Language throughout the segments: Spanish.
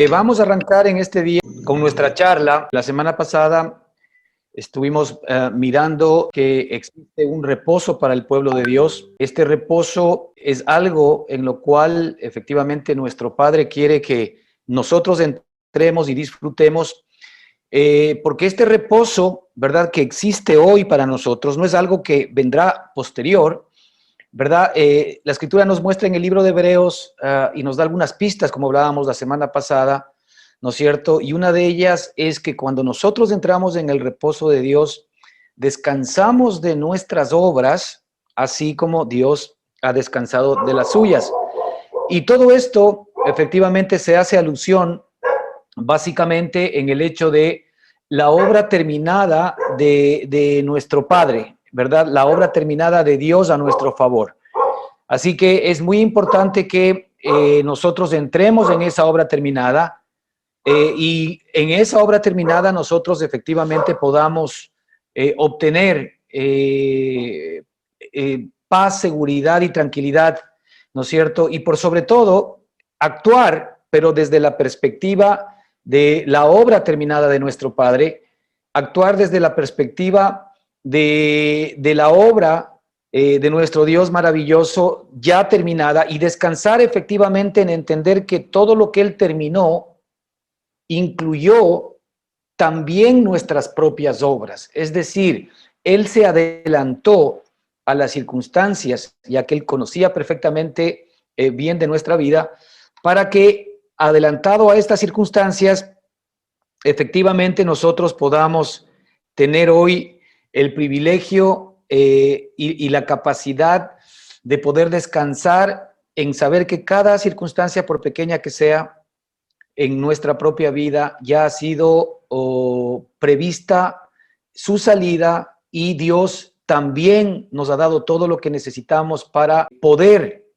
Vamos a arrancar en este día con nuestra charla. La semana pasada estuvimos mirando que existe un reposo para el pueblo de Dios. Este reposo es algo en lo cual efectivamente nuestro Padre quiere que nosotros entremos y disfrutemos, porque este reposo, ¿verdad?, que existe hoy para nosotros, no es algo que vendrá posterior, ¿verdad? La Escritura nos muestra en el libro de Hebreos y nos da algunas pistas, como hablábamos la semana pasada, ¿no es cierto? Y una de ellas es que cuando nosotros entramos en el reposo de Dios, descansamos de nuestras obras, así como Dios ha descansado de las suyas. Y todo esto efectivamente se hace alusión básicamente en el hecho de la obra terminada de nuestro Padre, ¿verdad? La obra terminada de Dios a nuestro favor. Así que es muy importante que nosotros entremos en esa obra terminada y en esa obra terminada nosotros efectivamente podamos obtener paz, seguridad y tranquilidad, ¿no es cierto? Y por sobre todo, actuar, pero desde la perspectiva de la obra terminada de nuestro Padre, actuar desde la perspectiva de la obra de nuestro Dios maravilloso ya terminada y descansar efectivamente en entender que todo lo que Él terminó incluyó también nuestras propias obras. Es decir, Él se adelantó a las circunstancias, ya que Él conocía perfectamente bien de nuestra vida, para que, adelantado a estas circunstancias, efectivamente nosotros tener hoy el privilegio y la capacidad de poder descansar en saber que cada circunstancia, por pequeña que sea, en nuestra propia vida ya ha sido prevista su salida y Dios también nos ha dado todo lo que necesitamos para poder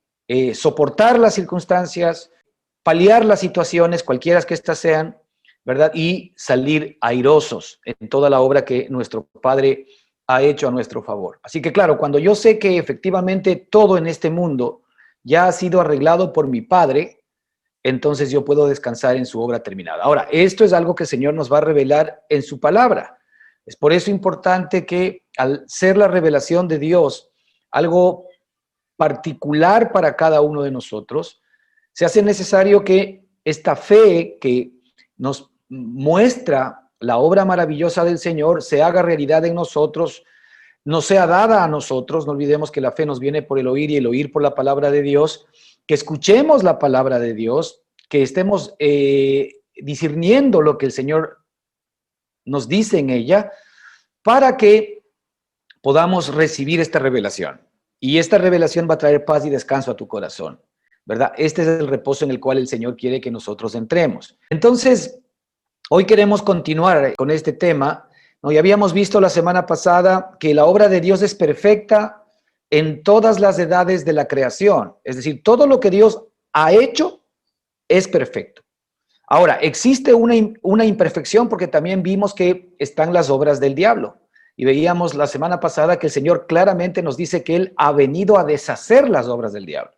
soportar las circunstancias, paliar las situaciones, cualquiera que éstas sean, ¿verdad? Y salir airosos en toda la obra que nuestro Padre ha hecho a nuestro favor. Así que claro, cuando yo sé que efectivamente todo en este mundo ya ha sido arreglado por mi Padre, entonces yo puedo descansar en su obra terminada. Ahora, esto es algo que el Señor nos va a revelar en su palabra. Es por eso importante que al ser la revelación de Dios algo particular para cada uno de nosotros, se hace necesario que esta fe que nos muestra la obra maravillosa del Señor se haga realidad en nosotros, no sea dada a nosotros. No olvidemos que la fe nos viene por el oír y el oír por la palabra de Dios, que escuchemos la palabra de Dios, que estemos discerniendo lo que el Señor nos dice en ella, para que podamos recibir esta revelación. Y esta revelación va a traer paz y descanso a tu corazón, ¿verdad? Este es el reposo en el cual el Señor quiere que nosotros entremos. Entonces, hoy queremos continuar con este tema, ¿no? Y habíamos visto la semana pasada que la obra de Dios es perfecta en todas las edades de la creación. Es decir, todo lo que Dios ha hecho es perfecto. Ahora, existe una imperfección porque también vimos que están las obras del diablo. Y veíamos la semana pasada que el Señor claramente nos dice que Él ha venido a deshacer las obras del diablo.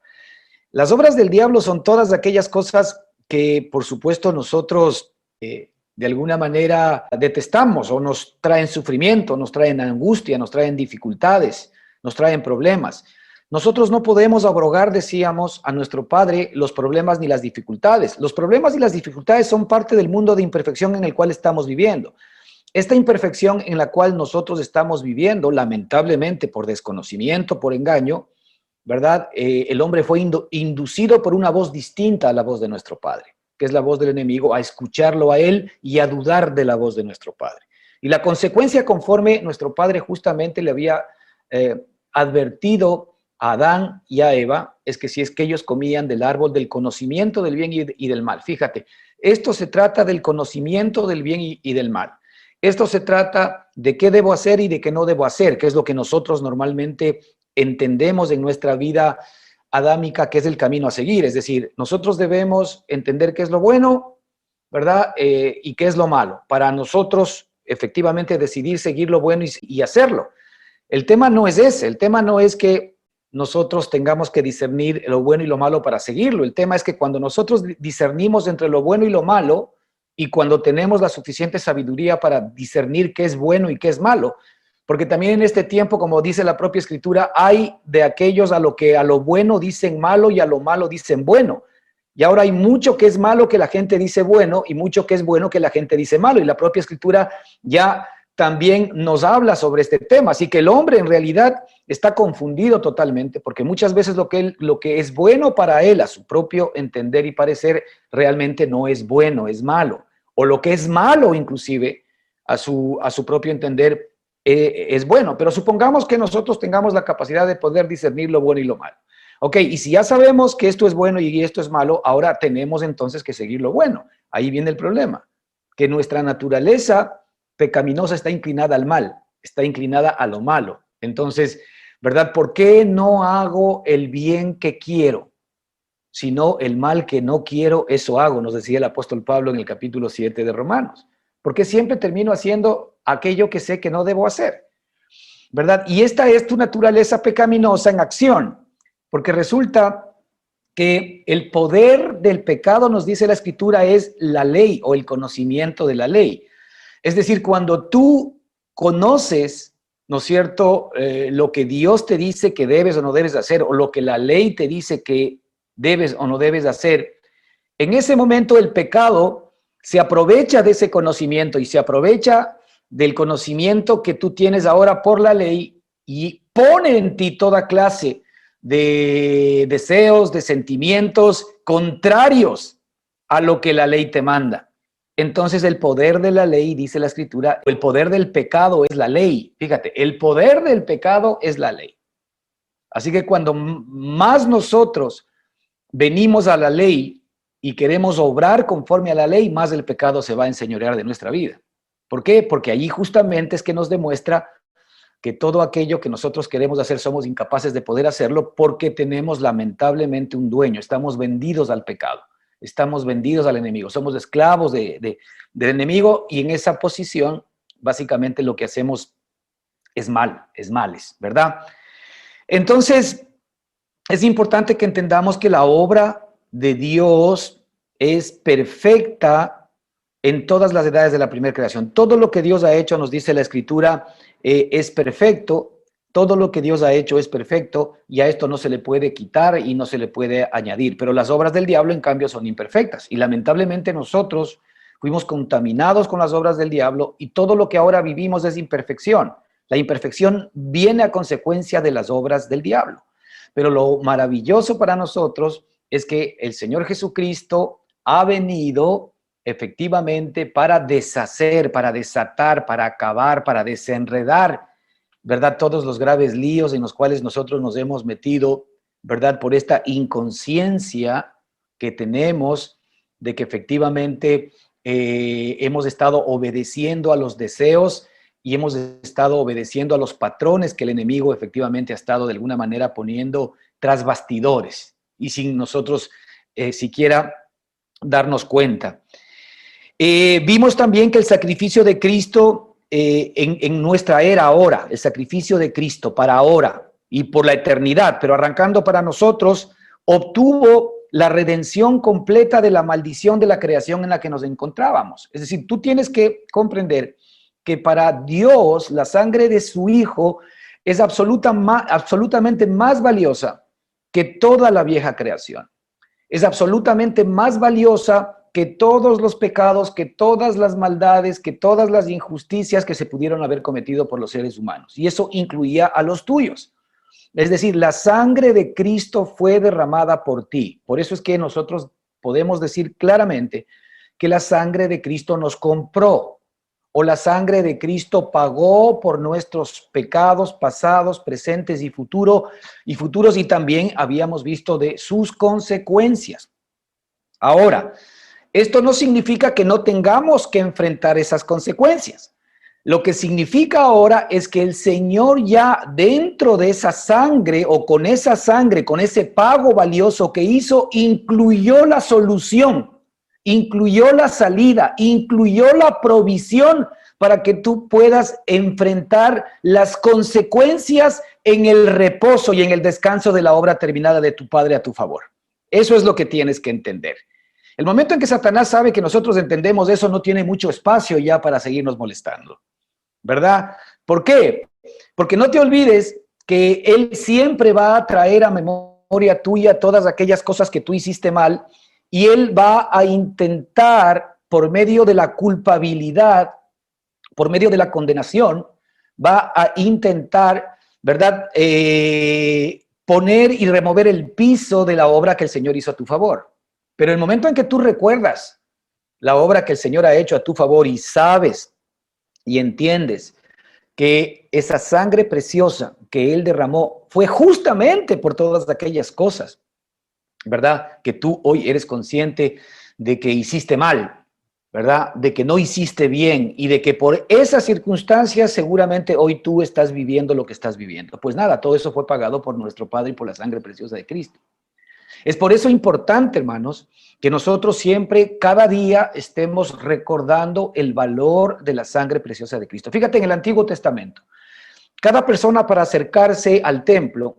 Las obras del diablo son todas aquellas cosas que, por supuesto, nosotros de alguna manera detestamos o nos traen sufrimiento, nos traen angustia, nos traen dificultades, nos traen problemas. Nosotros no podemos abrogar, decíamos, a nuestro Padre los problemas ni las dificultades. Los problemas y las dificultades son parte del mundo de imperfección en el cual estamos viviendo. Esta imperfección en la cual nosotros estamos viviendo, lamentablemente por desconocimiento, por engaño, ¿verdad? El hombre fue inducido por una voz distinta a la voz de nuestro Padre, que es la voz del enemigo, a escucharlo a él y a dudar de la voz de nuestro Padre. Y la consecuencia, conforme nuestro Padre justamente le había advertido a Adán y a Eva, es que si es que ellos comían del árbol del conocimiento del bien y del mal. Fíjate, esto se trata del conocimiento del bien y del mal. Esto se trata de qué debo hacer y de qué no debo hacer, que es lo que nosotros normalmente entendemos en nuestra vida adámica, que es el camino a seguir. Es decir, nosotros debemos entender qué es lo bueno, ¿verdad? Y qué es lo malo, para nosotros efectivamente decidir seguir lo bueno y hacerlo. El tema no es ese, el tema no es que nosotros tengamos que discernir lo bueno y lo malo para seguirlo. El tema es que cuando nosotros discernimos entre lo bueno y lo malo, y cuando tenemos la suficiente sabiduría para discernir qué es bueno y qué es malo, porque también en este tiempo, como dice la propia Escritura, hay de aquellos a lo que a lo bueno dicen malo y a lo malo dicen bueno. Y ahora hay mucho que es malo que la gente dice bueno y mucho que es bueno que la gente dice malo. Y la propia Escritura ya también nos habla sobre este tema. Así que el hombre en realidad está confundido totalmente, porque muchas veces lo que es bueno para él, a su propio entender y parecer, realmente no es bueno, es malo. O lo que es malo inclusive, a su propio entender, es bueno. Pero supongamos que nosotros tengamos la capacidad de poder discernir lo bueno y lo malo. Ok, y si ya sabemos que esto es bueno y esto es malo, ahora tenemos entonces que seguir lo bueno. Ahí viene el problema, que nuestra naturaleza pecaminosa está inclinada al mal, está inclinada a lo malo. Entonces, ¿verdad? ¿Por qué no hago el bien que quiero, sino el mal que no quiero, eso hago? Nos decía el apóstol Pablo en el capítulo 7 de Romanos. ¿Por qué siempre termino haciendo aquello que sé que no debo hacer? ¿Verdad? Y esta es tu naturaleza pecaminosa en acción, porque resulta que el poder del pecado, nos dice la Escritura, es la ley o el conocimiento de la ley. Es decir, cuando tú conoces, ¿no es cierto?, lo que Dios te dice que debes o no debes hacer, o lo que la ley te dice que debes o no debes hacer, en ese momento el pecado se aprovecha de ese conocimiento y se aprovecha del conocimiento que tú tienes ahora por la ley y pone en ti toda clase de deseos, de sentimientos contrarios a lo que la ley te manda. Entonces el poder de la ley, dice la Escritura, el poder del pecado es la ley. Fíjate, el poder del pecado es la ley. Así que cuando más nosotros venimos a la ley y queremos obrar conforme a la ley, más el pecado se va a enseñorear de nuestra vida. ¿Por qué? Porque allí justamente es que nos demuestra que todo aquello que nosotros queremos hacer somos incapaces de poder hacerlo porque tenemos lamentablemente un dueño, estamos vendidos al pecado. Estamos vendidos al enemigo, somos esclavos del enemigo y en esa posición básicamente lo que hacemos es males, ¿verdad? Entonces es importante que entendamos que la obra de Dios es perfecta en todas las edades de la primera creación. Todo lo que Dios ha hecho, nos dice la Escritura, es perfecto. Todo lo que Dios ha hecho es perfecto y a esto no se le puede quitar y no se le puede añadir. Pero las obras del diablo, en cambio, son imperfectas. Y lamentablemente nosotros fuimos contaminados con las obras del diablo y todo lo que ahora vivimos es imperfección. La imperfección viene a consecuencia de las obras del diablo. Pero lo maravilloso para nosotros es que el Señor Jesucristo ha venido efectivamente para deshacer, para desatar, para acabar, para desenredar, ¿verdad? Todos los graves líos en los cuales nosotros nos hemos metido, ¿verdad? Por esta inconsciencia que tenemos de que efectivamente hemos estado obedeciendo a los deseos y hemos estado obedeciendo a los patrones que el enemigo efectivamente ha estado de alguna manera poniendo tras bastidores y sin nosotros siquiera darnos cuenta. Vimos también que el sacrificio de Cristo en nuestra era ahora, el sacrificio de Cristo para ahora y por la eternidad, pero arrancando para nosotros, obtuvo la redención completa de la maldición de la creación en la que nos encontrábamos. Es decir, tú tienes que comprender que para Dios la sangre de su Hijo es absolutamente más valiosa que toda la vieja creación. Es absolutamente más valiosa que todos los pecados, que todas las maldades, que todas las injusticias que se pudieron haber cometido por los seres humanos. Y eso incluía a los tuyos. Es decir, la sangre de Cristo fue derramada por ti. Por eso es que nosotros podemos decir claramente que la sangre de Cristo nos compró, o la sangre de Cristo pagó por nuestros pecados pasados, presentes y futuros, y también habíamos visto de sus consecuencias. Ahora, esto no significa que no tengamos que enfrentar esas consecuencias. Lo que significa ahora es que el Señor ya dentro de esa sangre o con esa sangre, con ese pago valioso que hizo, incluyó la solución. incluyó la salida, incluyó la provisión para que tú puedas enfrentar las consecuencias en el reposo y en el descanso de la obra terminada de tu Padre a tu favor. Eso es lo que tienes que entender. El momento en que Satanás sabe que nosotros entendemos eso, no tiene mucho espacio ya para seguirnos molestando, ¿verdad? ¿Por qué? Porque no te olvides que él siempre va a traer a memoria tuya todas aquellas cosas que tú hiciste mal, y él va a intentar, por medio de la culpabilidad, por medio de la condenación, va a intentar, ¿verdad?, poner y remover el piso de la obra que el Señor hizo a tu favor. Pero el momento en que tú recuerdas la obra que el Señor ha hecho a tu favor y sabes y entiendes que esa sangre preciosa que Él derramó fue justamente por todas aquellas cosas, ¿verdad?, que tú hoy eres consciente de que hiciste mal, ¿verdad?, de que no hiciste bien y de que por esas circunstancias seguramente hoy tú estás viviendo lo que estás viviendo. Pues nada, todo eso fue pagado por nuestro Padre y por la sangre preciosa de Cristo. Es por eso importante, hermanos, que nosotros siempre, cada día, estemos recordando el valor de la sangre preciosa de Cristo. Fíjate, en el Antiguo Testamento, cada persona para acercarse al templo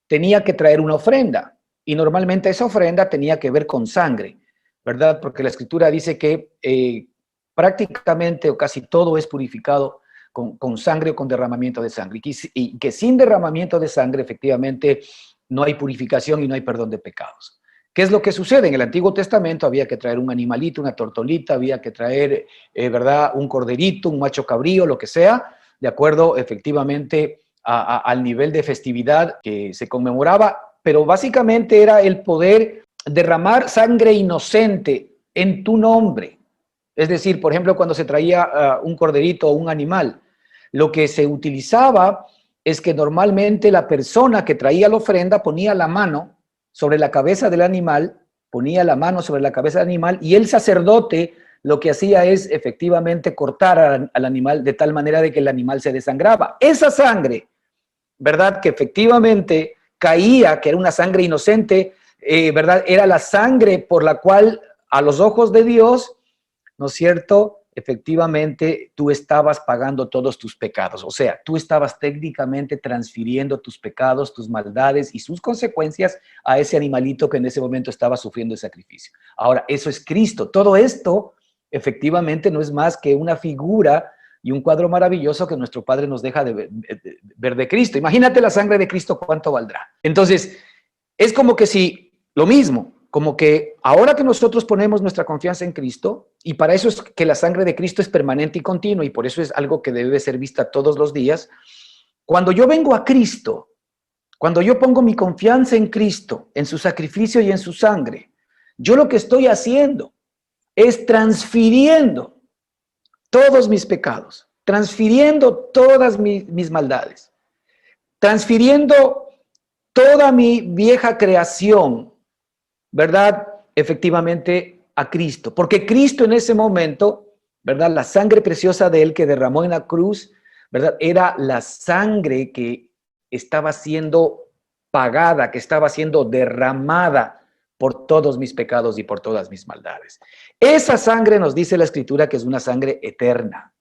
tenía que traer una ofrenda, y normalmente esa ofrenda tenía que ver con sangre, ¿verdad? Porque la Escritura dice que prácticamente o casi todo es purificado con sangre o con derramamiento de sangre, y que sin derramamiento de sangre efectivamente no hay purificación y no hay perdón de pecados. ¿Qué es lo que sucede? En el Antiguo Testamento había que traer un animalito, una tortolita, había que traer, ¿verdad?, un corderito, un macho cabrío, lo que sea, de acuerdo efectivamente al nivel de festividad que se conmemoraba, pero básicamente era el poder derramar sangre inocente en tu nombre. Es decir, por ejemplo, cuando se traía un corderito o un animal, lo que se utilizaba es que normalmente la persona que traía la ofrenda ponía la mano sobre la cabeza del animal, y el sacerdote lo que hacía es efectivamente cortar al animal de tal manera de que el animal se desangraba. Esa sangre, ¿verdad?, que efectivamente caía, que era una sangre inocente, ¿verdad?, era la sangre por la cual a los ojos de Dios, ¿no es cierto?, efectivamente tú estabas pagando todos tus pecados. O sea, tú estabas técnicamente transfiriendo tus pecados, tus maldades y sus consecuencias a ese animalito que en ese momento estaba sufriendo el sacrificio. Ahora, eso es Cristo. Todo esto efectivamente no es más que una figura y un cuadro maravilloso que nuestro Padre nos deja de ver de Cristo. Imagínate la sangre de Cristo, ¿cuánto valdrá? Entonces, es como que si, lo mismo, como que ahora que nosotros ponemos nuestra confianza en Cristo, y para eso es que la sangre de Cristo es permanente y continua, y por eso es algo que debe ser vista todos los días, cuando yo vengo a Cristo, cuando yo pongo mi confianza en Cristo, en su sacrificio y en su sangre, yo lo que estoy haciendo es transfiriendo todos mis pecados, transfiriendo todas mis maldades, transfiriendo toda mi vieja creación, ¿verdad?, efectivamente a Cristo. Porque Cristo en ese momento, ¿verdad?, la sangre preciosa de Él que derramó en la cruz, ¿verdad?, era la sangre que estaba siendo pagada, que estaba siendo derramada por todos mis pecados y por todas mis maldades. Esa sangre, nos dice la Escritura, que es una sangre eterna.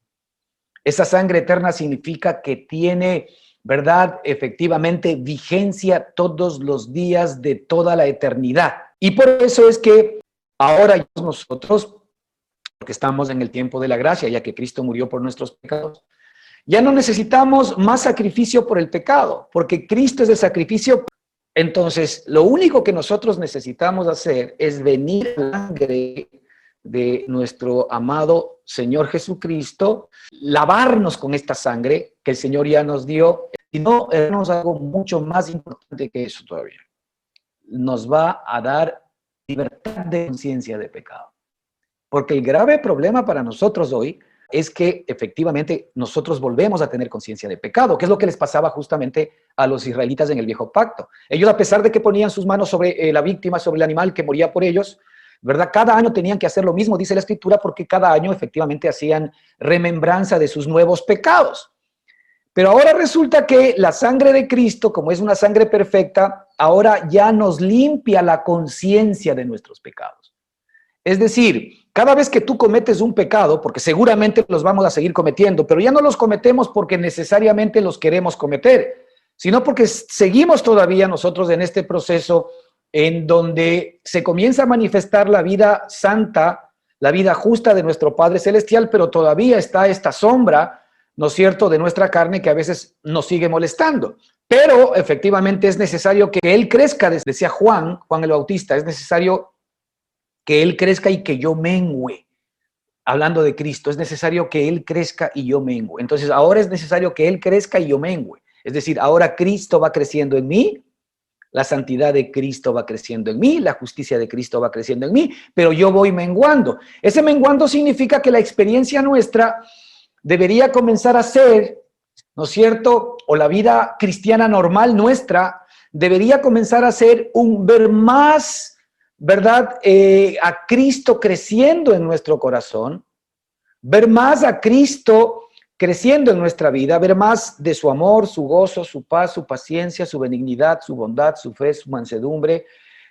Esa sangre eterna significa que tiene, ¿verdad?, efectivamente vigencia todos los días de toda la eternidad. Y por eso es que ahora nosotros, porque estamos en el tiempo de la gracia, ya que Cristo murió por nuestros pecados, ya no necesitamos más sacrificio por el pecado, porque Cristo es el sacrificio. Entonces, lo único que nosotros necesitamos hacer es venir a la sangre de nuestro amado Señor Jesucristo, lavarnos con esta sangre que el Señor ya nos dio. Y no, hermanos, algo mucho más importante que eso todavía. Nos va a dar libertad de conciencia de pecado. Porque el grave problema para nosotros hoy es que efectivamente nosotros volvemos a tener conciencia de pecado, que es lo que les pasaba justamente a los israelitas en el viejo pacto. Ellos, a pesar de que ponían sus manos sobre la víctima, sobre el animal que moría por ellos, ¿verdad?, cada año tenían que hacer lo mismo, dice la Escritura, porque cada año efectivamente hacían remembranza de sus nuevos pecados. Pero ahora resulta que la sangre de Cristo, como es una sangre perfecta, ahora ya nos limpia la conciencia de nuestros pecados. Es decir, cada vez que tú cometes un pecado, porque seguramente los vamos a seguir cometiendo, pero ya no los cometemos porque necesariamente los queremos cometer, sino porque seguimos todavía nosotros en este proceso en donde se comienza a manifestar la vida santa, la vida justa de nuestro Padre Celestial, pero todavía está esta sombra, ¿no es cierto?, de nuestra carne que a veces nos sigue molestando. Pero efectivamente es necesario que Él crezca, decía Juan el Bautista, es necesario que Él crezca y que yo mengüe. Hablando de Cristo, es necesario que Él crezca y yo mengüe. Entonces ahora es necesario que Él crezca y yo mengüe. Es decir, ahora Cristo va creciendo en mí, la santidad de Cristo va creciendo en mí, la justicia de Cristo va creciendo en mí, pero yo voy menguando. Ese menguando significa que la experiencia nuestra debería comenzar a ser, ¿no es cierto?, o la vida cristiana normal nuestra debería comenzar a ser un ver más, ¿verdad?, a Cristo creciendo en nuestro corazón, ver más a Cristo creciendo en nuestra vida, ver más de su amor, su gozo, su paz, su paciencia, su benignidad, su bondad, su fe, su mansedumbre,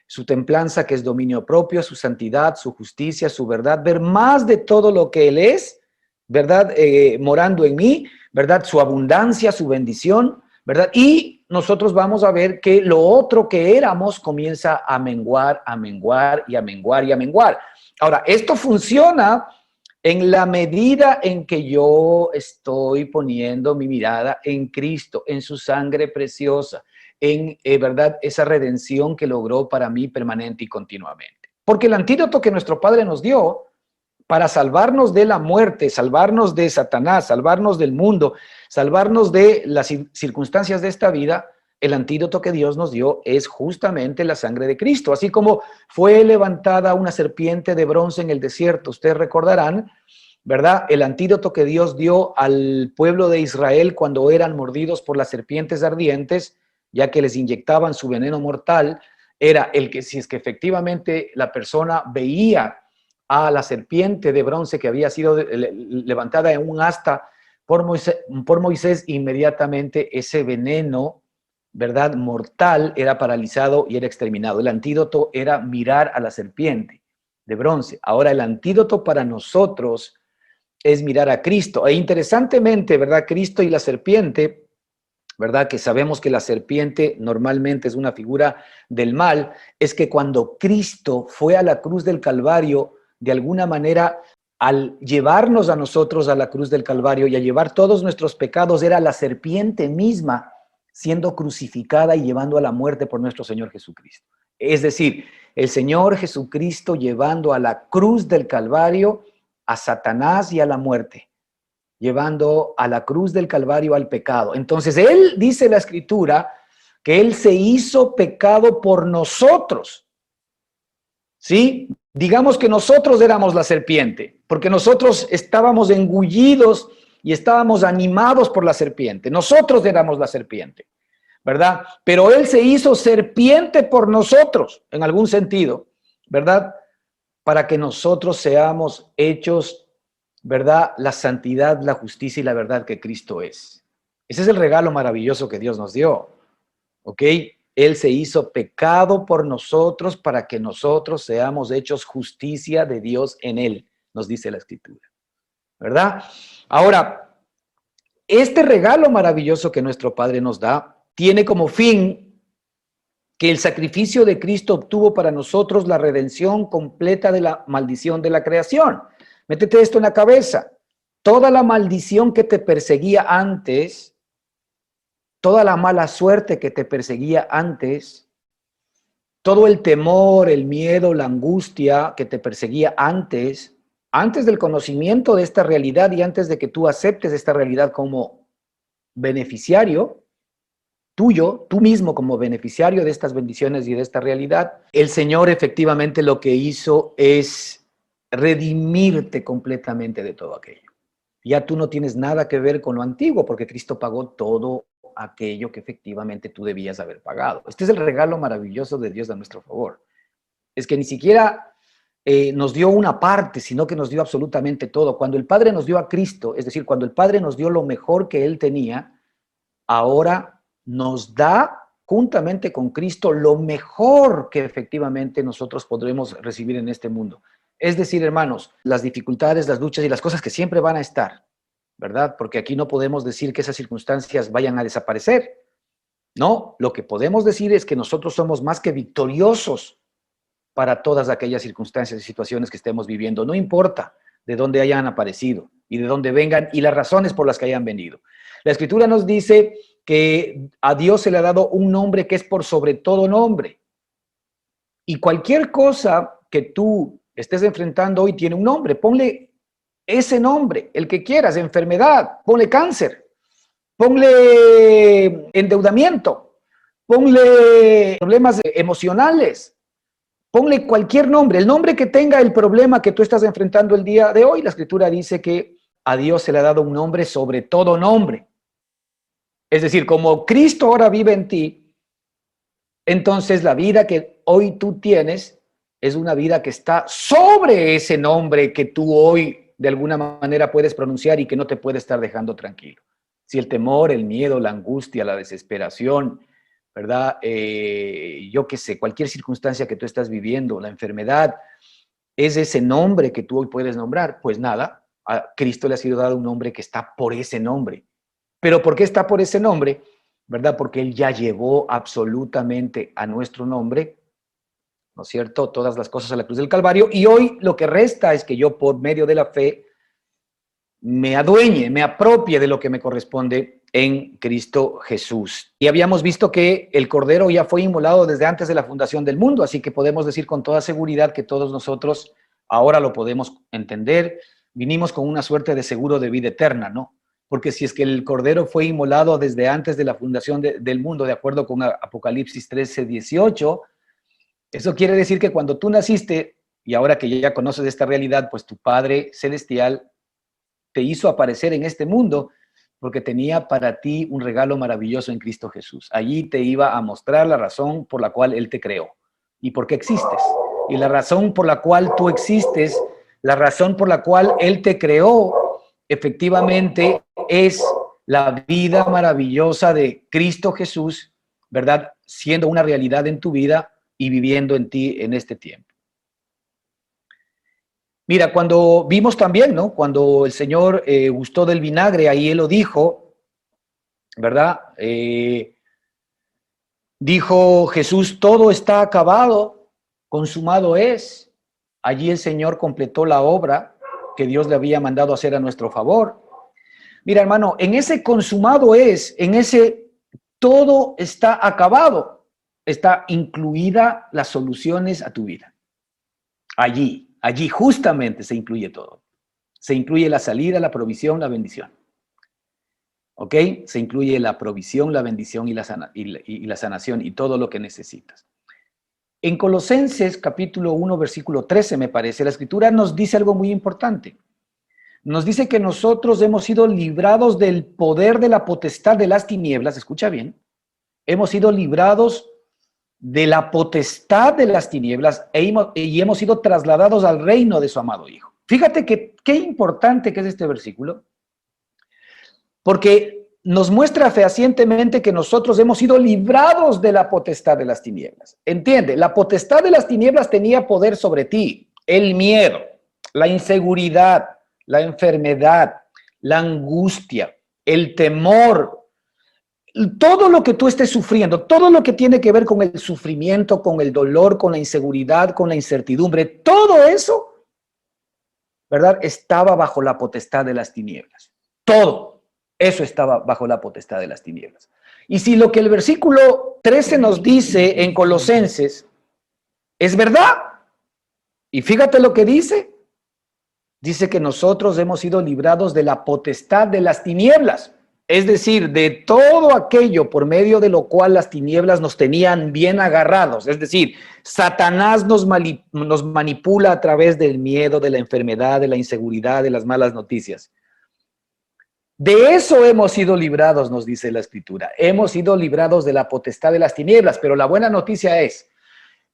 su templanza, que es dominio propio, su santidad, su justicia, su verdad, ver más de todo lo que Él es, ¿verdad?, morando en mí, ¿verdad?, su abundancia, su bendición, ¿verdad? Y nosotros vamos a ver que lo otro que éramos comienza a menguar, a menguar y a menguar y a menguar. Ahora, esto funciona en la medida en que yo estoy poniendo mi mirada en Cristo, en su sangre preciosa, en, ¿verdad?, esa redención que logró para mí permanente y continuamente. Porque el antídoto que nuestro Padre nos dio para salvarnos de la muerte, salvarnos de Satanás, salvarnos del mundo, salvarnos de las circunstancias de esta vida, el antídoto que Dios nos dio es justamente la sangre de Cristo. Así como fue levantada una serpiente de bronce en el desierto, ustedes recordarán, ¿verdad?, el antídoto que Dios dio al pueblo de Israel cuando eran mordidos por las serpientes ardientes, ya que les inyectaban su veneno mortal, era el que si es que efectivamente la persona veía a la serpiente de bronce que había sido levantada en un asta por Moisés, inmediatamente ese veneno, ¿verdad?, mortal era paralizado y era exterminado. El antídoto era mirar a la serpiente de bronce. Ahora el antídoto para nosotros es mirar a Cristo. E interesantemente, ¿verdad?, Cristo y la serpiente, ¿verdad?, que sabemos que la serpiente normalmente es una figura del mal, es que cuando Cristo fue a la cruz del Calvario, de alguna manera, al llevarnos a nosotros a la cruz del Calvario y a llevar todos nuestros pecados, era la serpiente misma siendo crucificada y llevando a la muerte por nuestro Señor Jesucristo. Es decir, el Señor Jesucristo llevando a la cruz del Calvario a Satanás y a la muerte, llevando a la cruz del Calvario al pecado. Entonces, Él, dice la Escritura, que Él se hizo pecado por nosotros, ¿sí? Digamos que nosotros éramos la serpiente, porque nosotros estábamos engullidos y estábamos animados por la serpiente. Nosotros éramos la serpiente, ¿verdad? Pero Él se hizo serpiente por nosotros, en algún sentido, ¿verdad?, para que nosotros seamos hechos, ¿verdad?, la santidad, la justicia y la verdad que Cristo es. Ese es el regalo maravilloso que Dios nos dio, ¿ok? Él se hizo pecado por nosotros para que nosotros seamos hechos justicia de Dios en Él, nos dice la Escritura, ¿verdad? Ahora, este regalo maravilloso que nuestro Padre nos da tiene como fin que el sacrificio de Cristo obtuvo para nosotros la redención completa de la maldición de la creación. Métete esto en la cabeza. Toda la maldición que te perseguía antes, toda la mala suerte que te perseguía antes, todo el temor, el miedo, la angustia que te perseguía antes del conocimiento de esta realidad y antes de que tú aceptes esta realidad como beneficiario tuyo, tú mismo como beneficiario de estas bendiciones y de esta realidad, el Señor efectivamente lo que hizo es redimirte completamente de todo aquello. Ya tú no tienes nada que ver con lo antiguo porque Cristo pagó todo aquello que efectivamente tú debías haber pagado. Este es el regalo maravilloso de Dios a nuestro favor. Es que ni siquiera nos dio una parte, sino que nos dio absolutamente todo. Cuando el Padre nos dio a Cristo, es decir, cuando el Padre nos dio lo mejor que Él tenía, ahora nos da juntamente con Cristo lo mejor que efectivamente nosotros podremos recibir en este mundo. Es decir, hermanos, las dificultades, las luchas y las cosas que siempre van a estar, ¿verdad? Porque aquí no podemos decir que esas circunstancias vayan a desaparecer. No, lo que podemos decir es que nosotros somos más que victoriosos para todas aquellas circunstancias y situaciones que estemos viviendo. No importa de dónde hayan aparecido y de dónde vengan y las razones por las que hayan venido. La Escritura nos dice que a Dios se le ha dado un nombre que es por sobre todo nombre. Y cualquier cosa que tú estés enfrentando hoy tiene un nombre. Ponle ese nombre, el que quieras, enfermedad, ponle cáncer, ponle endeudamiento, ponle problemas emocionales, ponle cualquier nombre, el nombre que tenga el problema que tú estás enfrentando el día de hoy. La Escritura dice que a Dios se le ha dado un nombre sobre todo nombre. Es decir, como Cristo ahora vive en ti, entonces la vida que hoy tú tienes es una vida que está sobre ese nombre que tú hoy de alguna manera puedes pronunciar y que no te puede estar dejando tranquilo. Si el temor, el miedo, la angustia, la desesperación, ¿verdad? Yo qué sé, cualquier circunstancia que tú estás viviendo, la enfermedad, es ese nombre que tú hoy puedes nombrar. Pues nada, a Cristo le ha sido dado un nombre que está por ese nombre. ¿Pero por qué está por ese nombre? ¿Verdad? Porque Él ya llevó absolutamente a nuestro nombre, ¿no es cierto?, todas las cosas a la cruz del Calvario, y hoy lo que resta es que yo por medio de la fe me adueñe, me apropie de lo que me corresponde en Cristo Jesús. Y habíamos visto que el Cordero ya fue inmolado desde antes de la fundación del mundo, así que podemos decir con toda seguridad que todos nosotros ahora lo podemos entender. Vinimos con una suerte de seguro de vida eterna, ¿no? Porque si es que el Cordero fue inmolado desde antes de la fundación del mundo, de acuerdo con Apocalipsis 13:18, eso quiere decir que cuando tú naciste, y ahora que ya conoces esta realidad, pues tu Padre Celestial te hizo aparecer en este mundo porque tenía para ti un regalo maravilloso en Cristo Jesús. Allí te iba a mostrar la razón por la cual Él te creó y por qué existes. Y la razón por la cual tú existes, la razón por la cual Él te creó, efectivamente es la vida maravillosa de Cristo Jesús, ¿verdad? Siendo una realidad en tu vida y viviendo en ti en este tiempo. Mira, cuando vimos también, ¿no? Cuando el Señor gustó del vinagre, ahí Él lo dijo, ¿verdad? Dijo Jesús, todo está acabado, consumado es. Allí el Señor completó la obra que Dios le había mandado hacer a nuestro favor. Mira, hermano, en ese consumado es, en ese todo está acabado, está incluida las soluciones a tu vida. Allí justamente se incluye todo. Se incluye la salida, la provisión, la bendición. ¿Ok? Se incluye la provisión, la bendición y la sanación y todo lo que necesitas. En Colosenses capítulo 1, versículo 13, me parece, la Escritura nos dice algo muy importante. Nos dice que nosotros hemos sido librados del poder de la potestad de las tinieblas. Escucha bien. Hemos sido librados de la potestad de las tinieblas y hemos sido trasladados al reino de su amado Hijo. Fíjate que qué importante que es este versículo, porque nos muestra fehacientemente que nosotros hemos sido librados de la potestad de las tinieblas. Entiende, la potestad de las tinieblas tenía poder sobre ti, el miedo, la inseguridad, la enfermedad, la angustia, el temor, todo lo que tú estés sufriendo, todo lo que tiene que ver con el sufrimiento, con el dolor, con la inseguridad, con la incertidumbre, todo eso, ¿verdad? Estaba bajo la potestad de las tinieblas. Todo eso estaba bajo la potestad de las tinieblas. Y si lo que el versículo 13 nos dice en Colosenses es verdad, y fíjate lo que dice, dice que nosotros hemos sido librados de la potestad de las tinieblas. Es decir, de todo aquello por medio de lo cual las tinieblas nos tenían bien agarrados. Es decir, Satanás nos manipula a través del miedo, de la enfermedad, de la inseguridad, de las malas noticias. De eso hemos sido librados, nos dice la Escritura. Hemos sido librados de la potestad de las tinieblas, pero la buena noticia es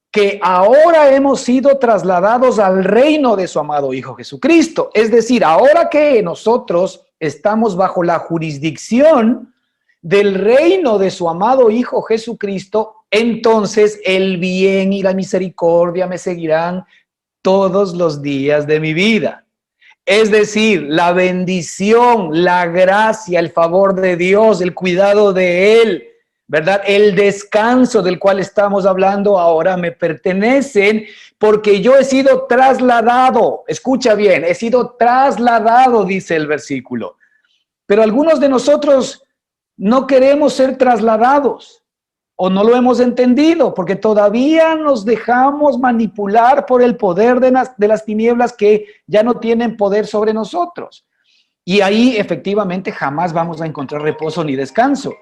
que ahora hemos sido trasladados al reino de su amado Hijo Jesucristo. Es decir, ahora que nosotros estamos bajo la jurisdicción del reino de su amado Hijo Jesucristo, entonces el bien y la misericordia me seguirán todos los días de mi vida. Es decir, la bendición, la gracia, el favor de Dios, el cuidado de Él, ¿verdad? El descanso del cual estamos hablando ahora me pertenecen porque yo he sido trasladado. Escucha bien, he sido trasladado, dice el versículo. Pero algunos de nosotros no queremos ser trasladados o no lo hemos entendido porque todavía nos dejamos manipular por el poder de las tinieblas que ya no tienen poder sobre nosotros. Y ahí efectivamente jamás vamos a encontrar reposo ni descanso,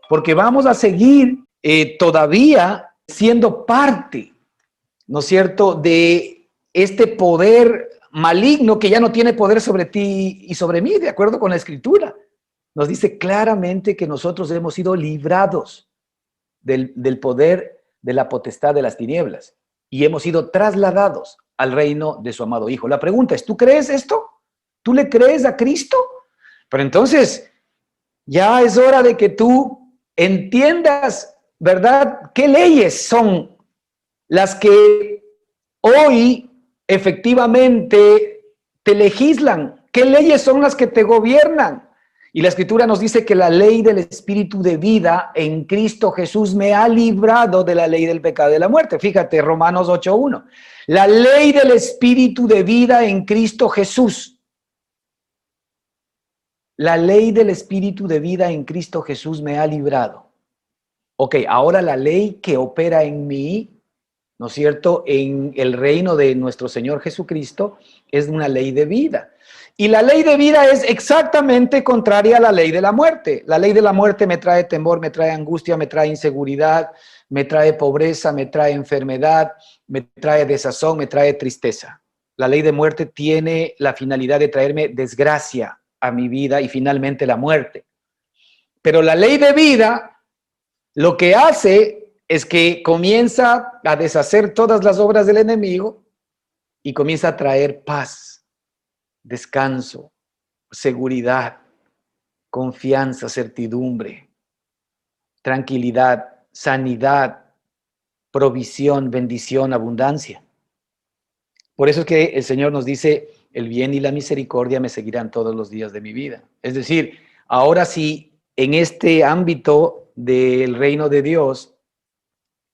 porque vamos a seguir todavía siendo parte, ¿no es cierto?, de este poder maligno que ya no tiene poder sobre ti y sobre mí, de acuerdo con la Escritura. Nos dice claramente que nosotros hemos sido librados del poder de la potestad de las tinieblas y hemos sido trasladados al reino de su amado Hijo. La pregunta es, ¿tú crees esto? ¿Tú le crees a Cristo? Pero entonces ya es hora de que tú entiendas, ¿verdad?, qué leyes son las que hoy efectivamente te legislan, qué leyes son las que te gobiernan. Y la Escritura nos dice que la ley del Espíritu de vida en Cristo Jesús me ha librado de la ley del pecado y de la muerte. Fíjate, Romanos 8:1. La ley del Espíritu de vida en Cristo Jesús. La ley del Espíritu de vida en Cristo Jesús me ha librado. Ok, ahora la ley que opera en mí, ¿no es cierto?, en el reino de nuestro Señor Jesucristo, es una ley de vida. Y la ley de vida es exactamente contraria a la ley de la muerte. La ley de la muerte me trae temor, me trae angustia, me trae inseguridad, me trae pobreza, me trae enfermedad, me trae desazón, me trae tristeza. La ley de muerte tiene la finalidad de traerme desgracia a mi vida y finalmente la muerte. Pero la ley de vida lo que hace es que comienza a deshacer todas las obras del enemigo y comienza a traer paz, descanso, seguridad, confianza, certidumbre, tranquilidad, sanidad, provisión, bendición, abundancia. Por eso es que el Señor nos dice, el bien y la misericordia me seguirán todos los días de mi vida. Es decir, ahora sí, en este ámbito del reino de Dios,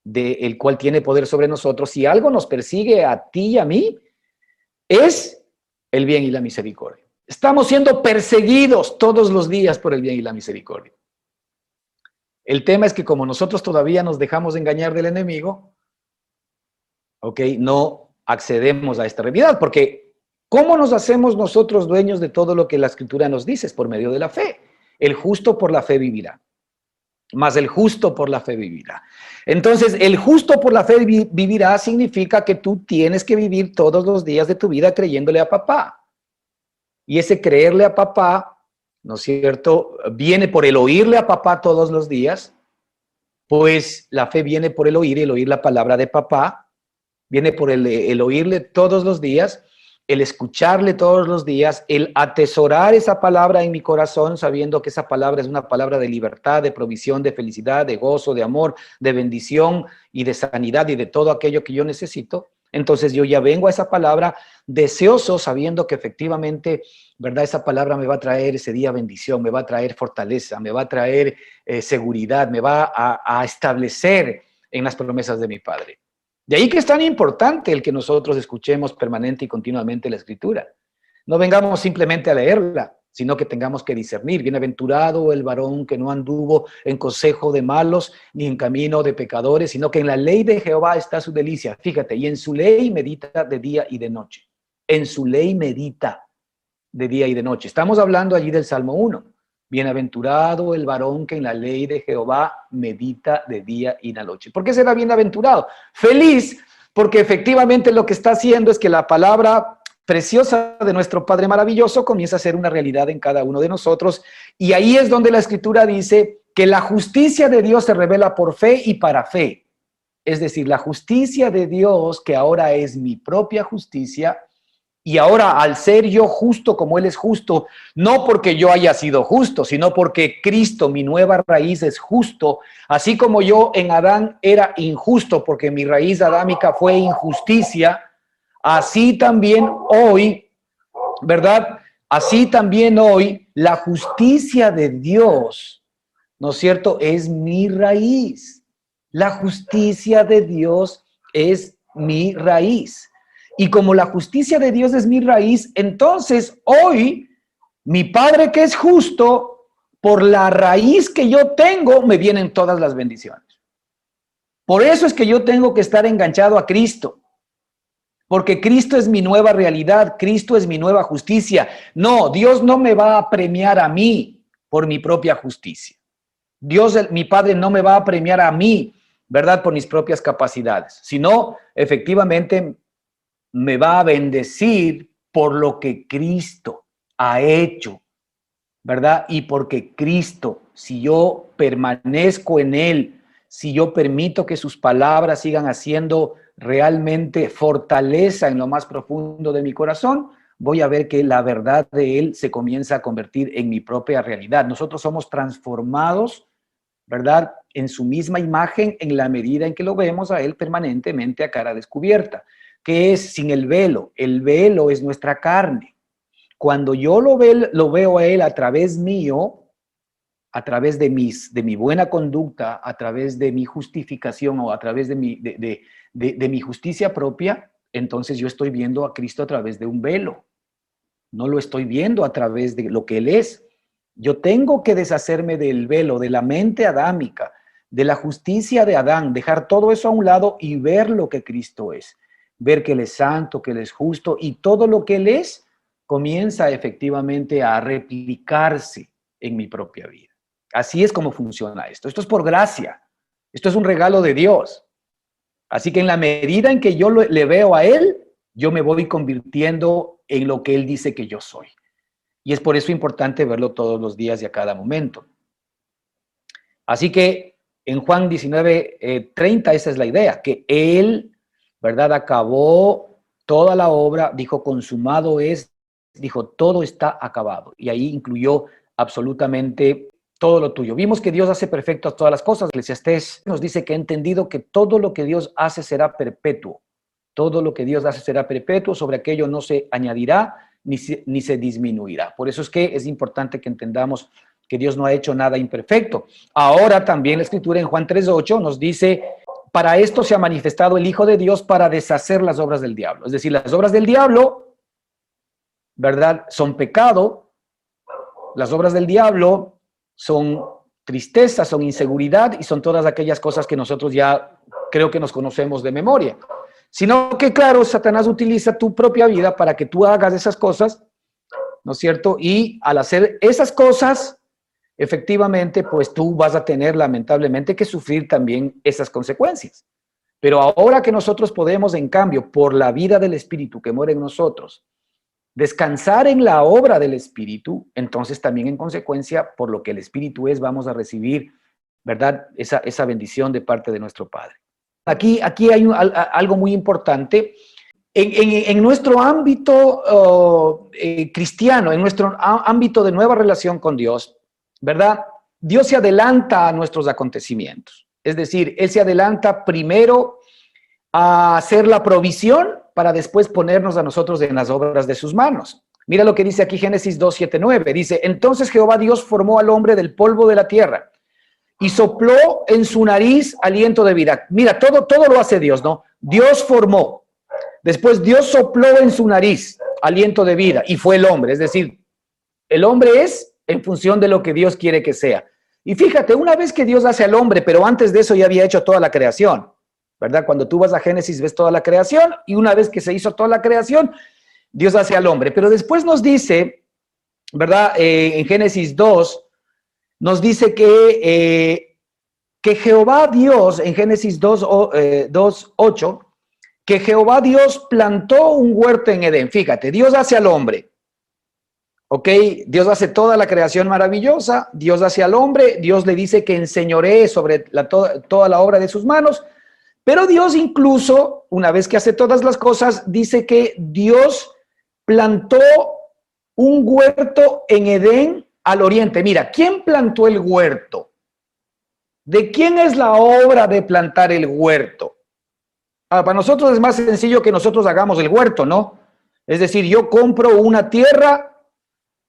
del cual tiene poder sobre nosotros, si algo nos persigue a ti y a mí, es el bien y la misericordia. Estamos siendo perseguidos todos los días por el bien y la misericordia. El tema es que como nosotros todavía nos dejamos engañar del enemigo, ok, no accedemos a esta realidad, porque ¿cómo nos hacemos nosotros dueños de todo lo que la Escritura nos dice? Es por medio de la fe. El justo por la fe vivirá. Más el justo por la fe vivirá. Entonces, el justo por la fe vivirá significa que tú tienes que vivir todos los días de tu vida creyéndole a papá. Y ese creerle a papá, ¿no es cierto?, viene por el oírle a papá todos los días, pues la fe viene por el oír la palabra de papá, viene por el oírle todos los días, el escucharle todos los días, el atesorar esa palabra en mi corazón, sabiendo que esa palabra es una palabra de libertad, de provisión, de felicidad, de gozo, de amor, de bendición y de sanidad y de todo aquello que yo necesito. Entonces yo ya vengo a esa palabra deseoso, sabiendo que efectivamente, ¿verdad?, esa palabra me va a traer ese día bendición, me va a traer fortaleza, me va a traer seguridad, me va a establecer en las promesas de mi Padre. De ahí que es tan importante el que nosotros escuchemos permanente y continuamente la Escritura. No vengamos simplemente a leerla, sino que tengamos que discernir. Bienaventurado el varón que no anduvo en consejo de malos, ni en camino de pecadores, sino que en la ley de Jehová está su delicia. Fíjate, y en su ley medita de día y de noche. En su ley medita de día y de noche. Estamos hablando allí del Salmo 1. Bienaventurado el varón que en la ley de Jehová medita de día y de noche. ¿Por qué será bienaventurado? Feliz, porque efectivamente lo que está haciendo es que la palabra preciosa de nuestro Padre maravilloso comienza a ser una realidad en cada uno de nosotros. Y ahí es donde la Escritura dice que la justicia de Dios se revela por fe y para fe. Es decir, la justicia de Dios, que ahora es mi propia justicia, y ahora, al ser yo justo como Él es justo, no porque yo haya sido justo, sino porque Cristo, mi nueva raíz, es justo, así como yo en Adán era injusto, porque mi raíz adámica fue injusticia, Así también hoy, ¿verdad? Así también hoy la justicia de Dios, ¿no es cierto?, es mi raíz. La justicia de Dios es mi raíz. Y como la justicia de Dios es mi raíz, entonces hoy mi Padre que es justo, por la raíz que yo tengo, me vienen todas las bendiciones. Por eso es que yo tengo que estar enganchado a Cristo. Porque Cristo es mi nueva realidad, Cristo es mi nueva justicia. No, Dios no me va a premiar a mí por mi propia justicia. Dios, mi Padre, no me va a premiar a mí, ¿verdad?, por mis propias capacidades, sino efectivamente me va a bendecir por lo que Cristo ha hecho, ¿verdad? Y porque Cristo, si yo permanezco en Él, si yo permito que sus palabras sigan haciendo realmente fortaleza en lo más profundo de mi corazón, voy a ver que la verdad de Él se comienza a convertir en mi propia realidad. Nosotros somos transformados, ¿verdad?, en su misma imagen en la medida en que lo vemos a Él permanentemente a cara descubierta, que es sin el velo. El velo es nuestra carne. Cuando yo lo veo a Él a través mío, a través de mi buena conducta, a través de mi justificación o a través de mi justicia propia, entonces yo estoy viendo a Cristo a través de un velo. No lo estoy viendo a través de lo que Él es. Yo tengo que deshacerme del velo, de la mente adámica, de la justicia de Adán, dejar todo eso a un lado y ver lo que Cristo es. Ver que Él es santo, que Él es justo y todo lo que Él es comienza efectivamente a replicarse en mi propia vida. Así es como funciona esto. Esto es por gracia. Esto es un regalo de Dios. Así que en la medida en que yo le veo a Él, yo me voy convirtiendo en lo que Él dice que yo soy. Y es por eso importante verlo todos los días y a cada momento. Así que en Juan 19:30 esa es la idea, que Él, ¿verdad?, acabó toda la obra, dijo consumado es, dijo todo está acabado. Y ahí incluyó absolutamente todo lo tuyo. Vimos que Dios hace perfectas todas las cosas. Eclesiastés nos dice que ha entendido que todo lo que Dios hace será perpetuo. Todo lo que Dios hace será perpetuo, sobre aquello no se añadirá ni se disminuirá. Por eso es que es importante que entendamos que Dios no ha hecho nada imperfecto. Ahora también la Escritura en Juan 3:8 nos dice, para esto se ha manifestado el Hijo de Dios para deshacer las obras del diablo. Es decir, las obras del diablo, ¿verdad?, son pecado. Las obras del diablo son tristeza, son inseguridad y son todas aquellas cosas que nosotros ya creo que nos conocemos de memoria. Sino que, claro, Satanás utiliza tu propia vida para que tú hagas esas cosas, ¿no es cierto? Y al hacer esas cosas, efectivamente, pues tú vas a tener lamentablemente que sufrir también esas consecuencias. Pero ahora que nosotros podemos, en cambio, por la vida del Espíritu que muere en nosotros, descansar en la obra del Espíritu, entonces también en consecuencia, por lo que el Espíritu es, vamos a recibir, ¿verdad?, esa bendición de parte de nuestro Padre. Aquí hay algo muy importante. En nuestro ámbito cristiano, en nuestro ámbito de nueva relación con Dios, ¿verdad?, Dios se adelanta a nuestros acontecimientos. Es decir, Él se adelanta primero a hacer la provisión para después ponernos a nosotros en las obras de sus manos. Mira lo que dice aquí Génesis 2:7-9. Dice, entonces Jehová Dios formó al hombre del polvo de la tierra y sopló en su nariz aliento de vida. Mira, todo lo hace Dios, ¿no? Dios formó. Después Dios sopló en su nariz aliento de vida y fue el hombre. Es decir, el hombre es en función de lo que Dios quiere que sea. Y fíjate, una vez que Dios hace al hombre, pero antes de eso ya había hecho toda la creación, ¿verdad? Cuando tú vas a Génesis ves toda la creación y una vez que se hizo toda la creación, Dios hace al hombre. Pero después nos dice, ¿verdad? En Génesis 2, nos dice que Jehová Dios, en Génesis 2:8, que Jehová Dios plantó un huerto en Edén. Fíjate, Dios hace al hombre, ¿ok? Dios hace toda la creación maravillosa, Dios hace al hombre, Dios le dice que enseñoree sobre toda la obra de sus manos, pero Dios incluso, una vez que hace todas las cosas, dice que Dios plantó un huerto en Edén al oriente. Mira, ¿quién plantó el huerto? ¿De quién es la obra de plantar el huerto? Para nosotros es más sencillo que nosotros hagamos el huerto, ¿no? Es decir, yo compro una tierra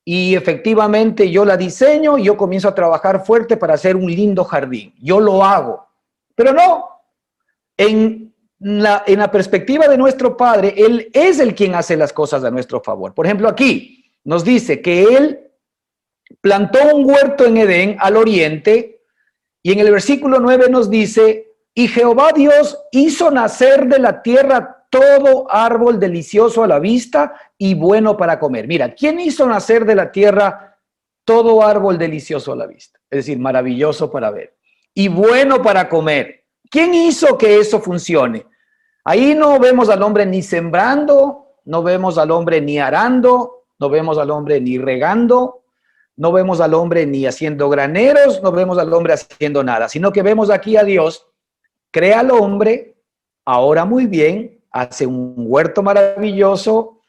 y efectivamente yo la diseño y yo comienzo a trabajar fuerte para hacer un lindo jardín. Yo lo hago. Pero no, en la perspectiva de nuestro Padre, Él es el quien hace las cosas a nuestro favor. Por ejemplo, aquí nos dice que Él plantó un huerto en Edén al oriente y en el versículo 9 nos dice, y Jehová Dios hizo nacer de la tierra todo árbol delicioso a la vista y bueno para comer. Mira, ¿quién hizo nacer de la tierra todo árbol delicioso a la vista? Es decir, maravilloso para ver y bueno para comer. ¿Quién hizo que eso funcione? Ahí no vemos al hombre ni sembrando, no vemos al hombre ni arando, no vemos al hombre ni regando, no vemos al hombre ni haciendo graneros, no vemos al hombre haciendo nada, sino que vemos aquí a Dios, crea al hombre, ahora muy bien, hace un huerto maravilloso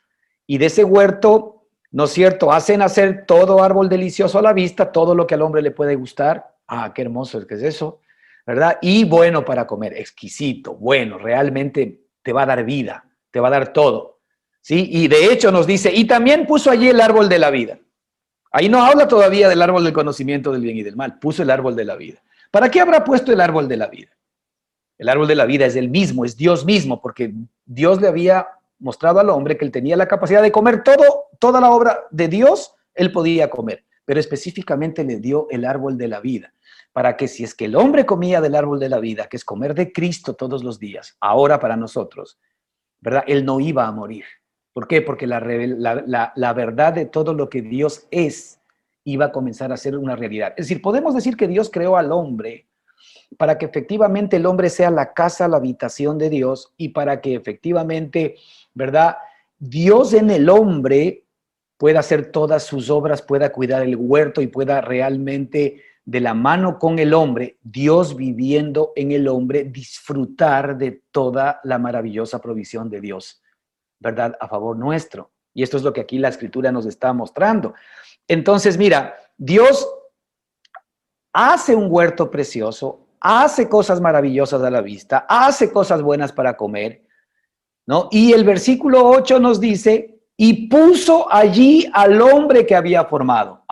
y de ese huerto, ¿no es cierto?, hace nacer todo árbol delicioso a la vista, todo lo que al hombre le puede gustar. Ah, qué hermoso es que es eso, ¿verdad? Y bueno para comer, exquisito, bueno, realmente te va a dar vida, te va a dar todo, ¿sí? Y de hecho nos dice, y también puso allí el árbol de la vida. Ahí no habla todavía del árbol del conocimiento del bien y del mal, puso el árbol de la vida. ¿Para qué habrá puesto el árbol de la vida? El árbol de la vida es el mismo, es Dios mismo, porque Dios le había mostrado al hombre que él tenía la capacidad de comer toda la obra de Dios, él podía comer, pero específicamente le dio el árbol de la vida, para que si es que el hombre comía del árbol de la vida, que es comer de Cristo todos los días, ahora para nosotros, ¿verdad? Él no iba a morir. ¿Por qué? Porque la verdad de todo lo que Dios es iba a comenzar a ser una realidad. Es decir, podemos decir que Dios creó al hombre para que efectivamente el hombre sea la casa, la habitación de Dios y para que efectivamente, ¿verdad? Dios en el hombre pueda hacer todas sus obras, pueda cuidar el huerto y pueda realmente de la mano con el hombre, Dios viviendo en el hombre, disfrutar de toda la maravillosa provisión de Dios, ¿verdad? A favor nuestro. Y esto es lo que aquí la Escritura nos está mostrando. Entonces, mira, Dios hace un huerto precioso, hace cosas maravillosas a la vista, hace cosas buenas para comer, ¿no? Y el versículo 8 nos dice, y puso allí al hombre que había formado.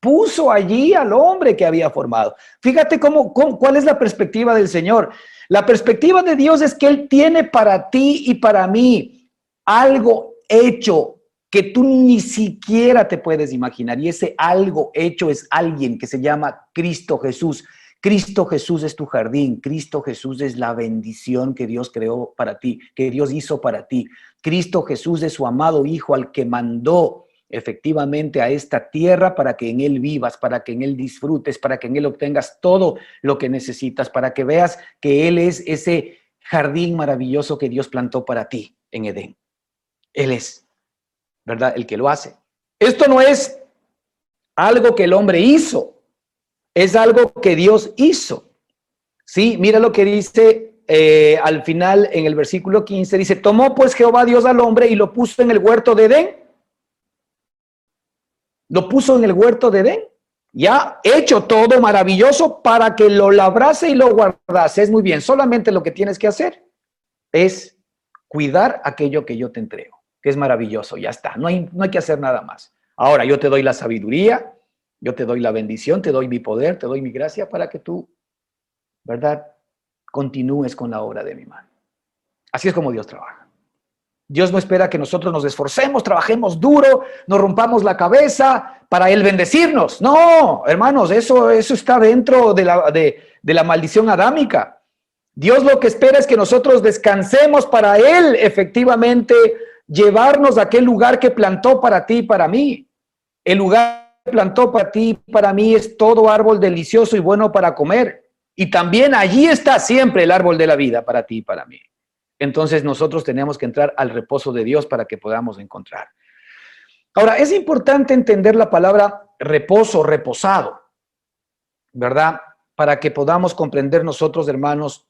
Puso allí al hombre que había formado. Fíjate cuál es la perspectiva del Señor. La perspectiva de Dios es que Él tiene para ti y para mí algo hecho que tú ni siquiera te puedes imaginar. Y ese algo hecho es alguien que se llama Cristo Jesús. Cristo Jesús es tu jardín. Cristo Jesús es la bendición que Dios creó para ti, que Dios hizo para ti. Cristo Jesús es su amado Hijo al que mandó efectivamente a esta tierra para que en Él vivas, para que en Él disfrutes, para que en Él obtengas todo lo que necesitas, para que veas que Él es ese jardín maravilloso que Dios plantó para ti en Edén. Él es, ¿verdad?, el que lo hace. Esto no es algo que el hombre hizo, es algo que Dios hizo. Sí, mira lo que dice al final en el versículo 15, dice, tomó pues Jehová Dios al hombre y lo puso en el huerto de Edén. Lo puso en el huerto de Edén, ya hecho todo maravilloso para que lo labrase y lo guardase. Es muy bien, solamente lo que tienes que hacer es cuidar aquello que yo te entrego, que es maravilloso, ya está, no hay que hacer nada más. Ahora yo te doy la sabiduría, yo te doy la bendición, te doy mi poder, te doy mi gracia para que tú, ¿verdad?, continúes con la obra de mi mano. Así es como Dios trabaja. Dios no espera que nosotros nos esforcemos, trabajemos duro, nos rompamos la cabeza para Él bendecirnos. No, hermanos, eso está dentro de la maldición adámica. Dios lo que espera es que nosotros descansemos para Él efectivamente llevarnos a aquel lugar que plantó para ti y para mí. El lugar que plantó para ti y para mí es todo árbol delicioso y bueno para comer. Y también allí está siempre el árbol de la vida para ti y para mí. Entonces nosotros tenemos que entrar al reposo de Dios para que podamos encontrar. Ahora, es importante entender la palabra reposo, reposado, ¿verdad? Para que podamos comprender nosotros, hermanos,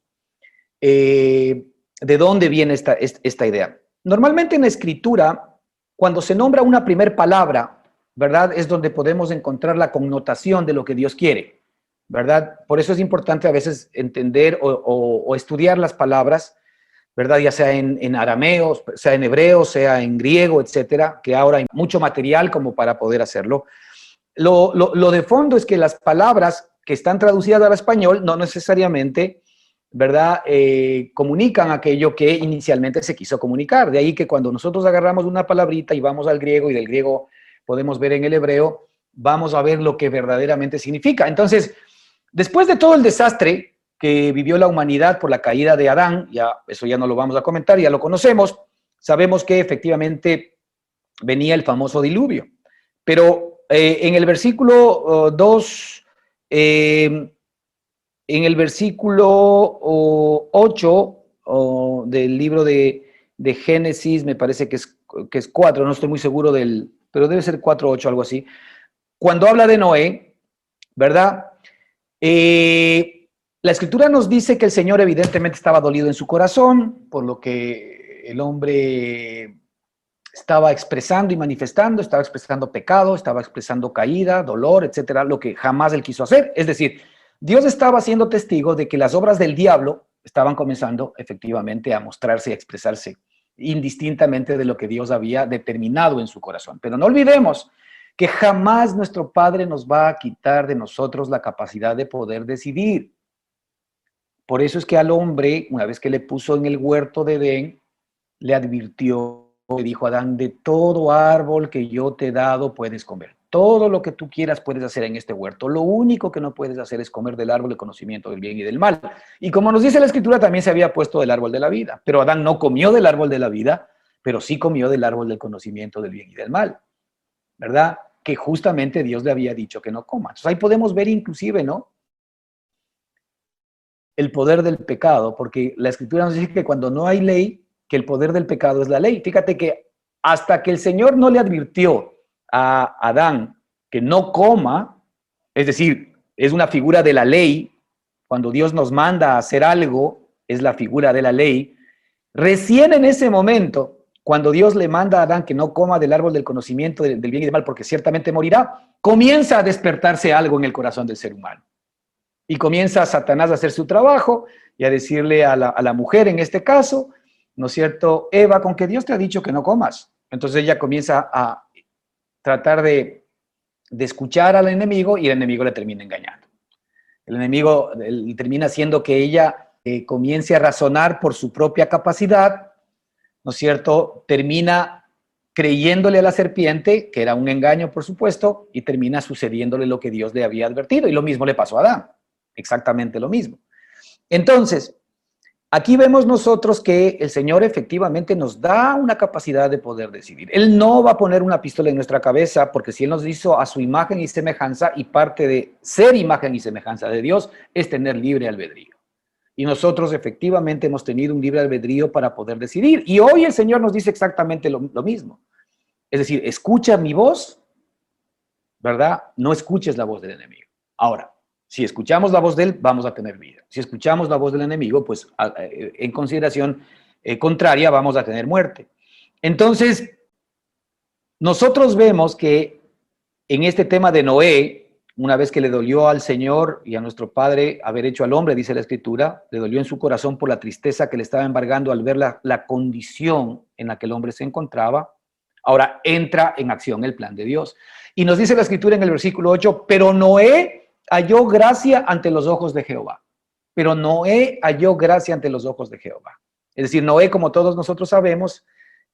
de dónde viene esta idea. Normalmente en la Escritura, cuando se nombra una primer palabra, ¿verdad?, es donde podemos encontrar la connotación de lo que Dios quiere, ¿verdad? Por eso es importante a veces entender o estudiar las palabras, ¿verdad? Ya sea en arameo, sea en hebreo, sea en griego, etcétera, que ahora hay mucho material como para poder hacerlo. Lo de fondo es que las palabras que están traducidas al español no necesariamente, ¿verdad?, comunican aquello que inicialmente se quiso comunicar. De ahí que cuando nosotros agarramos una palabrita y vamos al griego, y del griego podemos ver en el hebreo, vamos a ver lo que verdaderamente significa. Entonces, después de todo el desastre que vivió la humanidad por la caída de Adán, ya eso ya no lo vamos a comentar, ya lo conocemos, sabemos que efectivamente venía el famoso diluvio. Pero en el versículo 2, en el versículo 8 del libro de Génesis, me parece que es 4, no estoy muy seguro pero debe ser 4, 8, algo así. Cuando habla de Noé, ¿verdad? La escritura nos dice que el Señor evidentemente estaba dolido en su corazón, por lo que el hombre estaba expresando y manifestando, estaba expresando pecado, estaba expresando caída, dolor, etcétera, lo que jamás él quiso hacer. Es decir, Dios estaba siendo testigo de que las obras del diablo estaban comenzando efectivamente a mostrarse y a expresarse indistintamente de lo que Dios había determinado en su corazón. Pero no olvidemos que jamás nuestro Padre nos va a quitar de nosotros la capacidad de poder decidir. Por eso es que al hombre, una vez que le puso en el huerto de Edén, le advirtió, le dijo a Adán: de todo árbol que yo te he dado puedes comer. Todo lo que tú quieras puedes hacer en este huerto. Lo único que no puedes hacer es comer del árbol del conocimiento del bien y del mal. Y como nos dice la Escritura, también se había puesto del árbol de la vida. Pero Adán no comió del árbol de la vida, pero sí comió del árbol del conocimiento del bien y del mal, ¿verdad? Que justamente Dios le había dicho que no coma. Entonces ahí podemos ver inclusive, ¿no?, el poder del pecado, porque la Escritura nos dice que cuando no hay ley, que el poder del pecado es la ley. Fíjate que hasta que el Señor no le advirtió a Adán que no coma, es decir, es una figura de la ley, cuando Dios nos manda a hacer algo, es la figura de la ley, recién en ese momento, cuando Dios le manda a Adán que no coma del árbol del conocimiento del bien y del mal, porque ciertamente morirá, comienza a despertarse algo en el corazón del ser humano. Y comienza Satanás a hacer su trabajo y a decirle a la mujer, en este caso, ¿no es cierto?, Eva, con que Dios te ha dicho que no comas. Entonces ella comienza a tratar de escuchar al enemigo, y el enemigo le termina engañando. El enemigo termina haciendo que ella comience a razonar por su propia capacidad, ¿no es cierto? Termina creyéndole a la serpiente, que era un engaño, por supuesto, y termina sucediéndole lo que Dios le había advertido. Y lo mismo le pasó a Adán. Exactamente lo mismo. Entonces, aquí vemos nosotros que el Señor efectivamente nos da una capacidad de poder decidir. Él no va a poner una pistola en nuestra cabeza, porque si Él nos hizo a su imagen y semejanza, y parte de ser imagen y semejanza de Dios es tener libre albedrío. Y nosotros efectivamente hemos tenido un libre albedrío para poder decidir. Y hoy el Señor nos dice exactamente lo mismo. Es decir, escucha mi voz, ¿verdad? No escuches la voz del enemigo. Ahora, si escuchamos la voz de él, vamos a tener vida. Si escuchamos la voz del enemigo, pues en consideración contraria, vamos a tener muerte. Entonces, nosotros vemos que en este tema de Noé, una vez que le dolió al Señor y a nuestro Padre haber hecho al hombre, dice la Escritura, le dolió en su corazón por la tristeza que le estaba embargando al ver la condición en la que el hombre se encontraba. Ahora entra en acción el plan de Dios. Y nos dice la Escritura en el versículo 8, pero Noé halló gracia ante los ojos de Jehová. Pero Noé halló gracia ante los ojos de Jehová. Es decir, Noé, como todos nosotros sabemos,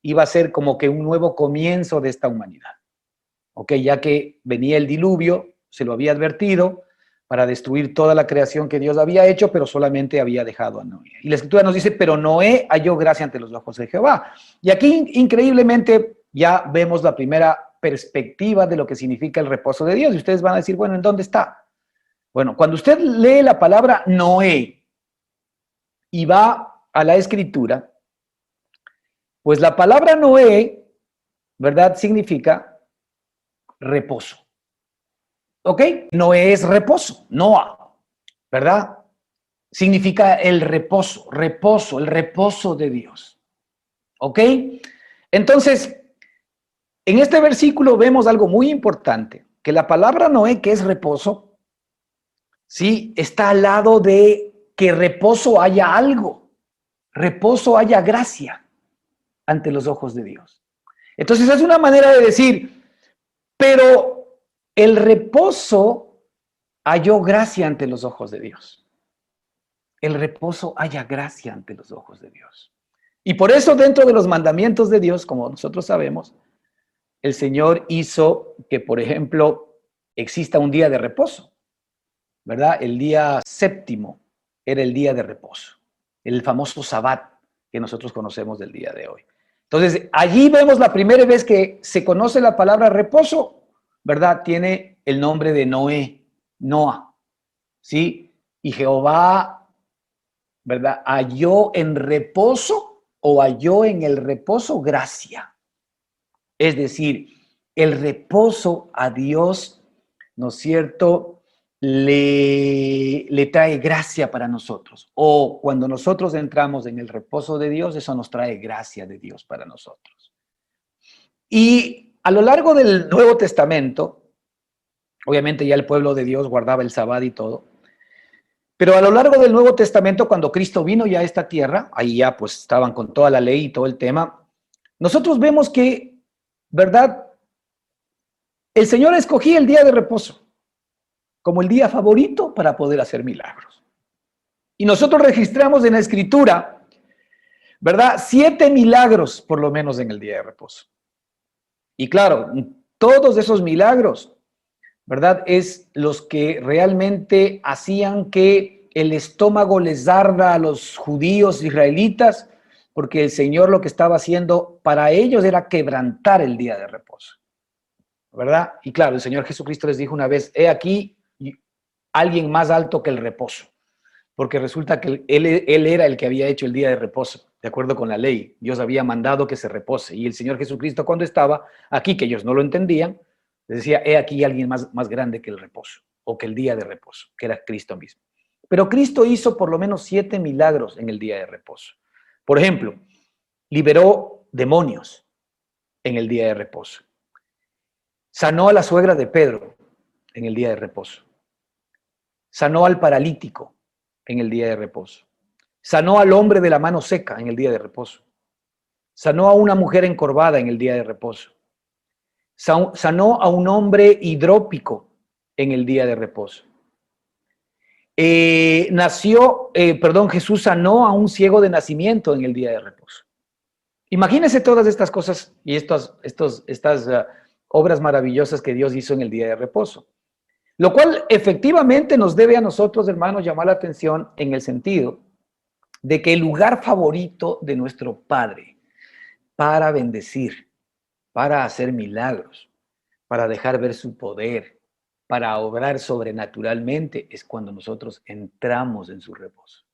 iba a ser como que un nuevo comienzo de esta humanidad. ¿Ok? Ya que venía el diluvio, se lo había advertido, para destruir toda la creación que Dios había hecho, pero solamente había dejado a Noé. Y la Escritura nos dice, pero Noé halló gracia ante los ojos de Jehová. Y aquí, increíblemente, ya vemos la primera perspectiva de lo que significa el reposo de Dios. Y ustedes van a decir, bueno, ¿en dónde está? Bueno, cuando usted lee la palabra Noé y va a la Escritura, pues la palabra Noé, ¿verdad?, significa reposo. ¿Ok? Noé es reposo, Noah, ¿verdad? Significa el reposo, el reposo de Dios. ¿Ok? Entonces, en este versículo vemos algo muy importante, que la palabra Noé, que es reposo, sí, está al lado de que reposo haya algo. reposo haya gracia ante los ojos de Dios. Entonces es una manera de decir, pero el reposo halló gracia ante los ojos de Dios. El reposo haya gracia ante los ojos de Dios. Y por eso dentro de los mandamientos de Dios, como nosotros sabemos, el Señor hizo que, por ejemplo, exista un día de reposo, ¿verdad? El día séptimo era el día de reposo, el famoso Sabbat que nosotros conocemos del día de hoy. Entonces, allí vemos la primera vez que se conoce la palabra reposo, ¿verdad? Tiene el nombre de Noah, ¿sí? Y Jehová, ¿verdad? Halló en reposo o halló en el reposo gracia. Es decir, el reposo a Dios, ¿no es cierto?, le trae gracia para nosotros. O cuando nosotros entramos en el reposo de Dios, eso nos trae gracia de Dios para nosotros. Y a lo largo del Nuevo Testamento, obviamente ya el pueblo de Dios guardaba el Sabbat y todo, pero a lo largo del Nuevo Testamento, cuando Cristo vino ya a esta tierra, ahí ya pues estaban con toda la ley y todo el tema, nosotros vemos que, ¿verdad?, el Señor escogía el día de reposo como el día favorito para poder hacer milagros. Y nosotros registramos en la Escritura, ¿verdad?, 7 milagros por lo menos en el día de reposo. Y claro, todos esos milagros, ¿verdad?, es los que realmente hacían que el estómago les arda a los judíos israelitas, porque el Señor lo que estaba haciendo para ellos era quebrantar el día de reposo, ¿verdad? Y claro, el Señor Jesucristo les dijo una vez, he aquí alguien más alto que el reposo, porque resulta que él era el que había hecho el día de reposo, de acuerdo con la ley. Dios había mandado que se repose, y el Señor Jesucristo, cuando estaba aquí, que ellos no lo entendían, les decía, he aquí alguien más grande que el reposo, o que el día de reposo, que era Cristo mismo. Pero Cristo hizo por lo menos 7 milagros en el día de reposo. Por ejemplo, liberó demonios en el día de reposo. Sanó a la suegra de Pedro en el día de reposo. Sanó al paralítico en el día de reposo. Sanó al hombre de la mano seca en el día de reposo. Sanó a una mujer encorvada en el día de reposo. Sanó a un hombre hidrópico en el día de reposo. Jesús sanó a un ciego de nacimiento en el día de reposo. Imagínense todas estas cosas y estas obras maravillosas que Dios hizo en el día de reposo. Lo cual efectivamente nos debe a nosotros, hermanos, llamar la atención en el sentido de que el lugar favorito de nuestro Padre para bendecir, para hacer milagros, para dejar ver su poder, para obrar sobrenaturalmente, es cuando nosotros entramos en su reposo.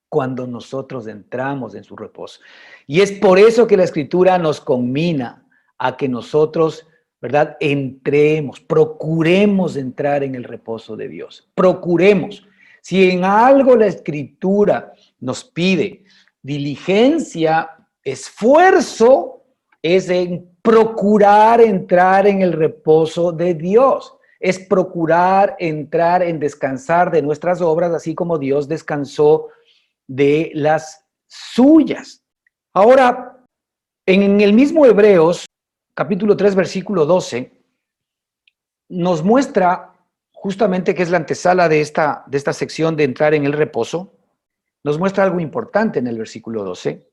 Cuando nosotros entramos en su reposo. Y es por eso que la Escritura nos conmina a que nosotros, ¿verdad?, entremos, procuremos entrar en el reposo de Dios. Procuremos. Si en algo la Escritura nos pide diligencia, esfuerzo, es en procurar entrar en el reposo de Dios. Es procurar entrar en descansar de nuestras obras, así como Dios descansó de las suyas. Ahora, en el mismo Hebreos, capítulo 3, versículo 12, nos muestra justamente que es la antesala de esta sección de entrar en el reposo. Nos muestra algo importante en el versículo 12,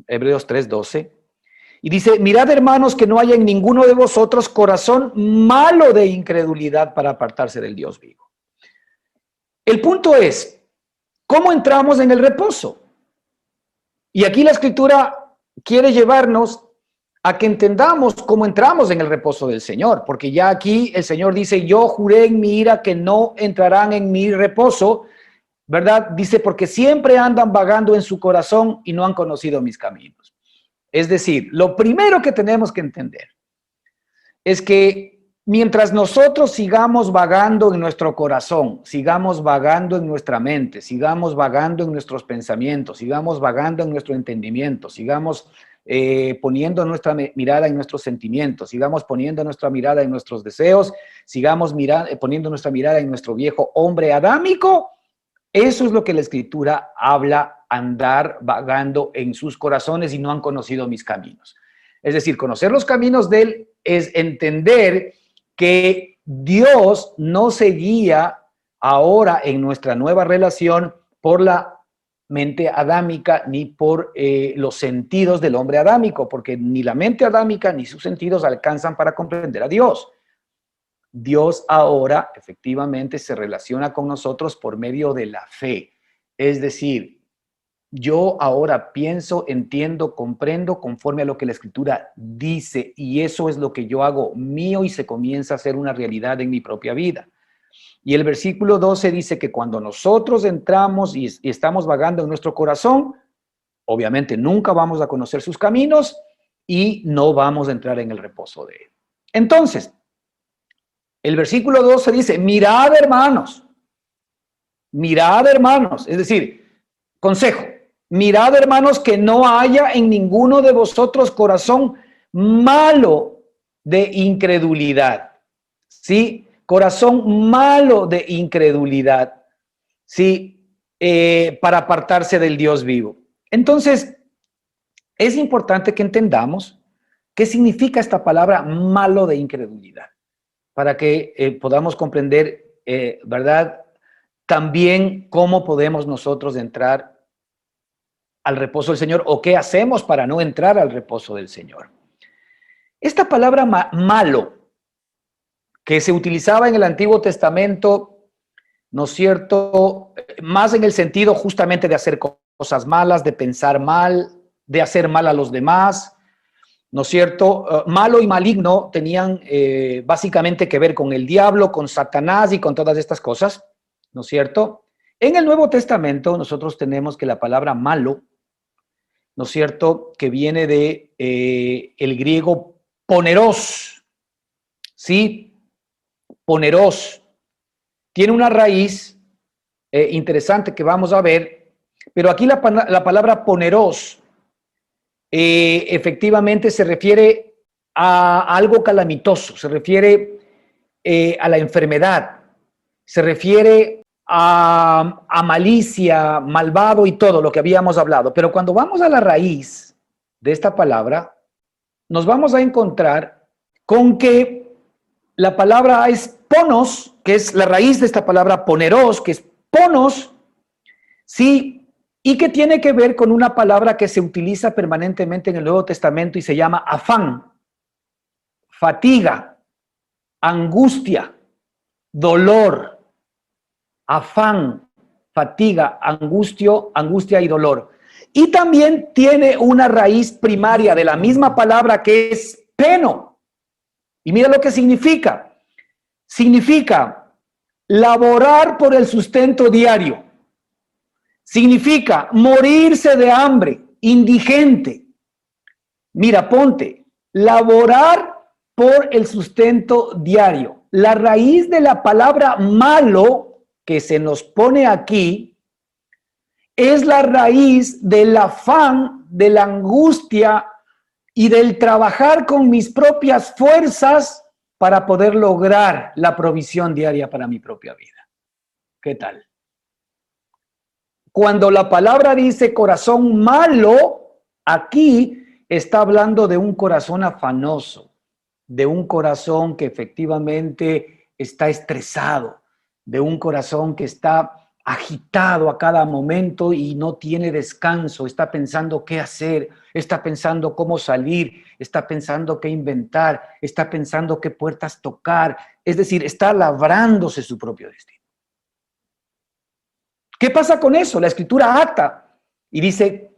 Hebreos 3, 12. Y dice, mirad, hermanos, que no haya en ninguno de vosotros corazón malo de incredulidad para apartarse del Dios vivo. El punto es, ¿cómo entramos en el reposo? Y aquí la Escritura quiere llevarnos a que entendamos cómo entramos en el reposo del Señor, porque ya aquí el Señor dice, yo juré en mi ira que no entrarán en mi reposo, ¿verdad? Dice, porque siempre andan vagando en su corazón y no han conocido mis caminos. Es decir, lo primero que tenemos que entender es que mientras nosotros sigamos vagando en nuestro corazón, sigamos vagando en nuestra mente, sigamos vagando en nuestros pensamientos, sigamos vagando en nuestro entendimiento, sigamos poniendo nuestra mirada en nuestros sentimientos, sigamos poniendo nuestra mirada en nuestros deseos, sigamos poniendo nuestra mirada en nuestro viejo hombre adámico, Eso es lo que la Escritura habla, andar vagando en sus corazones y no han conocido mis caminos. Es decir, conocer los caminos de Él es entender que Dios no se guía ahora en nuestra nueva relación por la mente adámica ni por los sentidos del hombre adámico, porque ni la mente adámica ni sus sentidos alcanzan para comprender a Dios. Dios ahora efectivamente se relaciona con nosotros por medio de la fe. Es decir, yo ahora pienso, entiendo, comprendo conforme a lo que la Escritura dice, y eso es lo que yo hago mío y se comienza a hacer una realidad en mi propia vida. Y el versículo 12 dice que cuando nosotros entramos y estamos vagando en nuestro corazón, obviamente nunca vamos a conocer sus caminos y no vamos a entrar en el reposo de Él. Entonces, el versículo 12 dice, mirad hermanos, es decir, consejo, mirad hermanos que no haya en ninguno de vosotros corazón malo de incredulidad, ¿sí? Corazón malo de incredulidad, ¿sí? Para apartarse del Dios vivo. Entonces, es importante que entendamos qué significa esta palabra malo de incredulidad, para que podamos comprender, ¿verdad? También cómo podemos nosotros entrar al reposo del Señor o qué hacemos para no entrar al reposo del Señor. Esta palabra malo, que se utilizaba en el Antiguo Testamento, ¿no es cierto? Más en el sentido justamente de hacer cosas malas, de pensar mal, de hacer mal a los demás, ¿no es cierto? Malo y maligno tenían básicamente que ver con el diablo, con Satanás y con todas estas cosas, ¿no es cierto? En el Nuevo Testamento nosotros tenemos que la palabra malo, ¿no es cierto?, que viene de el griego poneros, ¿sí? Poneros. Tiene una raíz interesante que vamos a ver, pero aquí la palabra poneros efectivamente se refiere a algo calamitoso, se refiere a la enfermedad, se refiere a malicia, malvado y todo lo que habíamos hablado. Pero cuando vamos a la raíz de esta palabra, nos vamos a encontrar con que la palabra es ponos, que es la raíz de esta palabra poneros, que es ponos, sí, y que tiene que ver con una palabra que se utiliza permanentemente en el Nuevo Testamento y se llama afán, fatiga, angustia, dolor, afán, fatiga, angustia y dolor. Y también tiene una raíz primaria de la misma palabra que es peno. Y mira lo que significa. Significa laborar por el sustento diario. Significa morirse de hambre, indigente. Mira, ponte, laborar por el sustento diario. La raíz de la palabra malo que se nos pone aquí es la raíz del afán, de la angustia y del trabajar con mis propias fuerzas para poder lograr la provisión diaria para mi propia vida. ¿Qué tal? Cuando la palabra dice corazón malo, aquí está hablando de un corazón afanoso, de un corazón que efectivamente está estresado, de un corazón que está agitado a cada momento y no tiene descanso, está pensando qué hacer, está pensando cómo salir, está pensando qué inventar, está pensando qué puertas tocar, es decir, está labrándose su propio destino. ¿Qué pasa con eso? La Escritura ata y dice,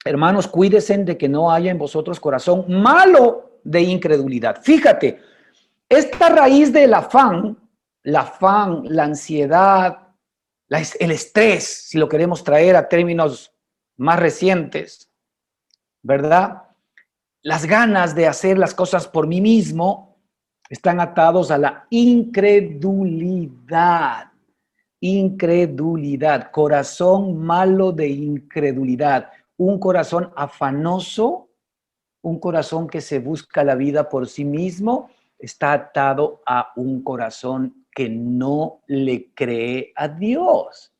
hermanos, cuídense de que no haya en vosotros corazón malo de incredulidad. Fíjate, esta raíz del afán, la ansiedad, el estrés, si lo queremos traer a términos más recientes, ¿verdad? Las ganas de hacer las cosas por mí mismo están atados a la incredulidad. Incredulidad, corazón malo de incredulidad, un corazón afanoso, un corazón que se busca la vida por sí mismo, está atado a un corazón que no le cree a Dios.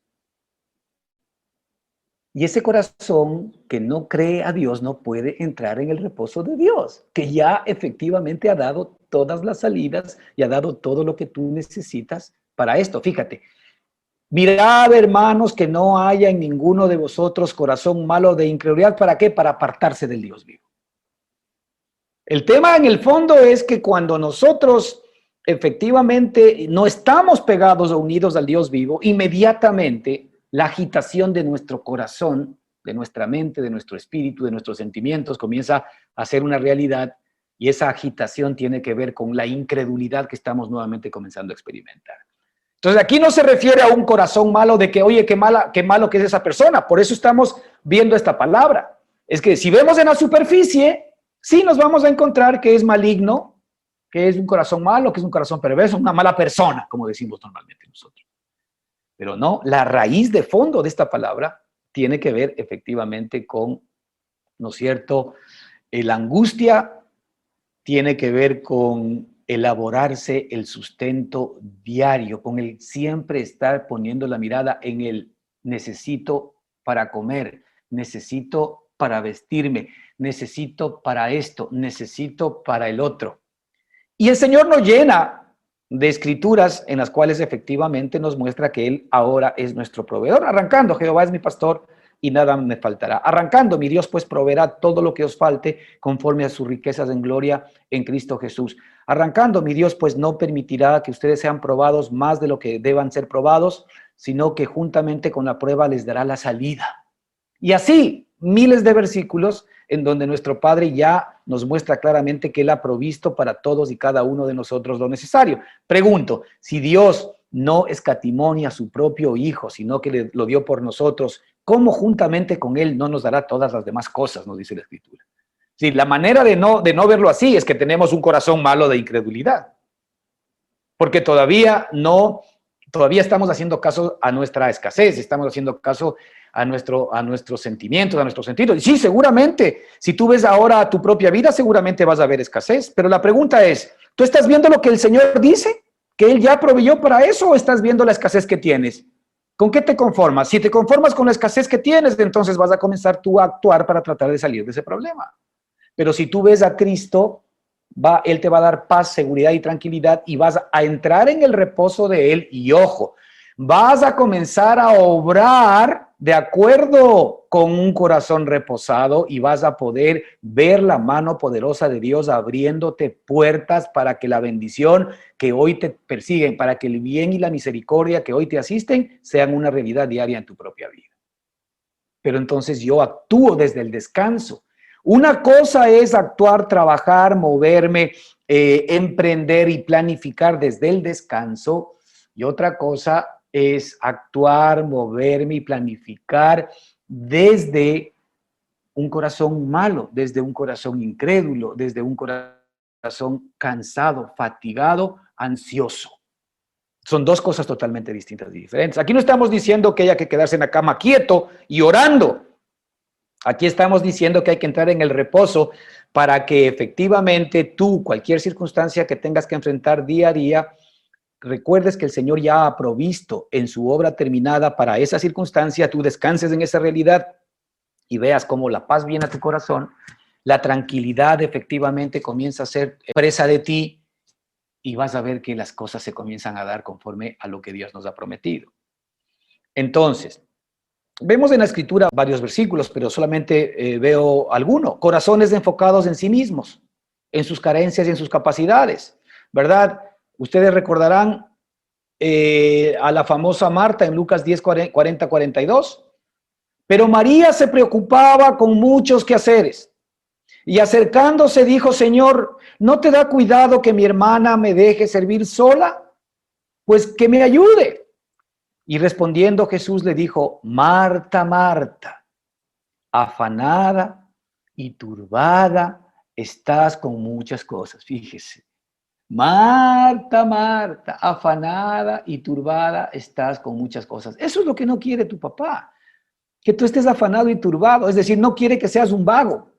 Y ese corazón que no cree a Dios no puede entrar en el reposo de Dios, que ya efectivamente ha dado todas las salidas y ha dado todo lo que tú necesitas para esto. Fíjate, mirad, hermanos, que no haya en ninguno de vosotros corazón malo de incredulidad. ¿Para qué? Para apartarse del Dios vivo. El tema en el fondo es que cuando nosotros efectivamente no estamos pegados o unidos al Dios vivo, inmediatamente la agitación de nuestro corazón, de nuestra mente, de nuestro espíritu, de nuestros sentimientos comienza a ser una realidad, y esa agitación tiene que ver con la incredulidad que estamos nuevamente comenzando a experimentar. Entonces aquí no se refiere a un corazón malo de que, oye, qué malo que es esa persona. Por eso estamos viendo esta palabra. Es que si vemos en la superficie, sí nos vamos a encontrar que es maligno, que es un corazón malo, que es un corazón perverso, una mala persona, como decimos normalmente nosotros. Pero no, la raíz de fondo de esta palabra tiene que ver efectivamente con, ¿no es cierto?, la angustia, tiene que ver con elaborarse el sustento diario, con el siempre estar poniendo la mirada en el necesito para comer, necesito para vestirme, necesito para esto, necesito para el otro. Y el Señor nos llena de escrituras en las cuales efectivamente nos muestra que Él ahora es nuestro proveedor. Arrancando, Jehová es mi pastor y nada me faltará. Arrancando, mi Dios pues proveerá todo lo que os falte conforme a sus riquezas en gloria en Cristo Jesús. Arrancando, mi Dios pues no permitirá que ustedes sean probados más de lo que deban ser probados, sino que juntamente con la prueba les dará la salida. Y así, miles de versículos en donde nuestro Padre ya nos muestra claramente que Él ha provisto para todos y cada uno de nosotros lo necesario. Pregunto, si Dios no escatimó a su propio Hijo, sino que lo dio por nosotros, ¿cómo juntamente con Él no nos dará todas las demás cosas? Nos dice la Escritura. Sí, la manera de no verlo así es que tenemos un corazón malo de incredulidad. Porque todavía estamos haciendo caso a nuestra escasez, estamos haciendo caso a nuestros sentimientos, a nuestros sentidos. Y sí, seguramente, si tú ves ahora tu propia vida, seguramente vas a ver escasez. Pero la pregunta es, ¿tú estás viendo lo que el Señor dice? ¿Que Él ya proveyó para eso o estás viendo la escasez que tienes? ¿Con qué te conformas? Si te conformas con la escasez que tienes, entonces vas a comenzar tú a actuar para tratar de salir de ese problema. Pero si tú ves a Cristo, Él te va a dar paz, seguridad y tranquilidad y vas a entrar en el reposo de Él. Y ojo, vas a comenzar a obrar de acuerdo con un corazón reposado y vas a poder ver la mano poderosa de Dios abriéndote puertas para que la bendición que hoy te persiguen, para que el bien y la misericordia que hoy te asisten sean una realidad diaria en tu propia vida. Pero entonces yo actúo desde el descanso. Una cosa es actuar, trabajar, moverme, emprender y planificar desde el descanso, y otra cosa es actuar, moverme y planificar desde un corazón malo, desde un corazón incrédulo, desde un corazón cansado, fatigado, ansioso. Son dos cosas totalmente distintas y diferentes. Aquí no estamos diciendo que haya que quedarse en la cama quieto y orando. Aquí estamos diciendo que hay que entrar en el reposo para que efectivamente tú, cualquier circunstancia que tengas que enfrentar día a día, recuerdes que el Señor ya ha provisto en su obra terminada para esa circunstancia, tú descanses en esa realidad y veas cómo la paz viene a tu corazón, la tranquilidad efectivamente comienza a ser presa de ti y vas a ver que las cosas se comienzan a dar conforme a lo que Dios nos ha prometido. Entonces, vemos en la Escritura varios versículos, pero solamente veo alguno. Corazones enfocados en sí mismos, en sus carencias y en sus capacidades, ¿verdad? Ustedes recordarán a la famosa Marta en Lucas 10, 40, 42. Pero María se preocupaba con muchos quehaceres. Y acercándose dijo, Señor, ¿no te da cuidado que mi hermana me deje servir sola? Pues que me ayude. Y respondiendo Jesús le dijo, Marta, Marta, afanada y turbada estás con muchas cosas. Fíjese, Marta, Marta, afanada y turbada estás con muchas cosas. Eso es lo que no quiere tu papá, que tú estés afanado y turbado. Es decir, no quiere que seas un vago.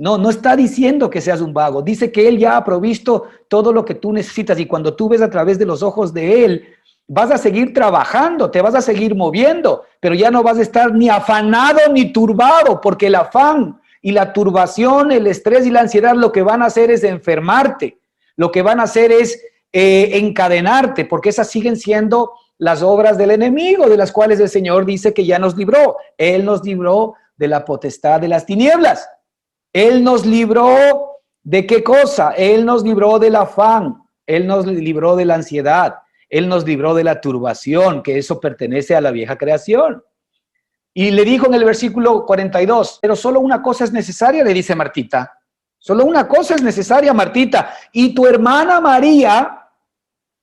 No, no está diciendo que seas un vago. Dice que Él ya ha provisto todo lo que tú necesitas y cuando tú ves a través de los ojos de Él, vas a seguir trabajando, te vas a seguir moviendo, pero ya no vas a estar ni afanado ni turbado, porque el afán y la turbación, el estrés y la ansiedad lo que van a hacer es enfermarte, lo que van a hacer es encadenarte, porque esas siguen siendo las obras del enemigo, de las cuales el Señor dice que ya nos libró. Él nos libró de la potestad de las tinieblas. Él nos libró ¿de qué cosa? Él nos libró del afán, Él nos libró de la ansiedad, Él nos libró de la turbación, que eso pertenece a la vieja creación. Y le dijo en el versículo 42, pero solo una cosa es necesaria, le dice Martita. Solo una cosa es necesaria, Martita. Y tu hermana María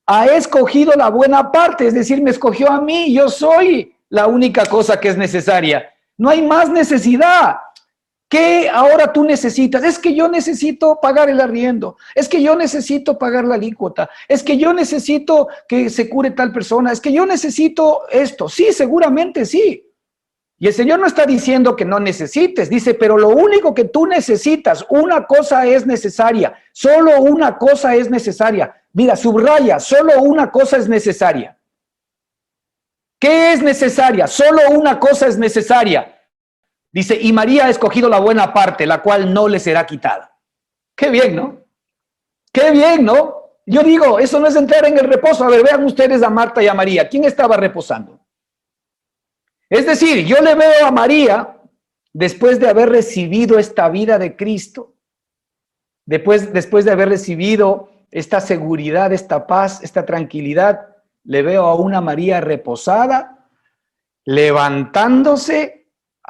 ha escogido la buena parte, es decir, me escogió a mí, yo soy la única cosa que es necesaria. No hay más necesidad. ¿Qué ahora tú necesitas? Es que yo necesito pagar el arriendo, es que yo necesito pagar la alícuota, es que yo necesito que se cure tal persona, es que yo necesito esto. Sí, seguramente sí. Y el Señor no está diciendo que no necesites, dice, pero lo único que tú necesitas, una cosa es necesaria, solo una cosa es necesaria. Mira, subraya, solo una cosa es necesaria. ¿Qué es necesaria? Solo una cosa es necesaria. Dice, y María ha escogido la buena parte, la cual no le será quitada. Qué bien, ¿no? Qué bien, ¿no? Yo digo, eso no es entrar en el reposo. A ver, vean ustedes a Marta y a María. ¿Quién estaba reposando? Es decir, yo le veo a María, después de haber recibido esta vida de Cristo, después de haber recibido esta seguridad, esta paz, esta tranquilidad, le veo a una María reposada, levantándose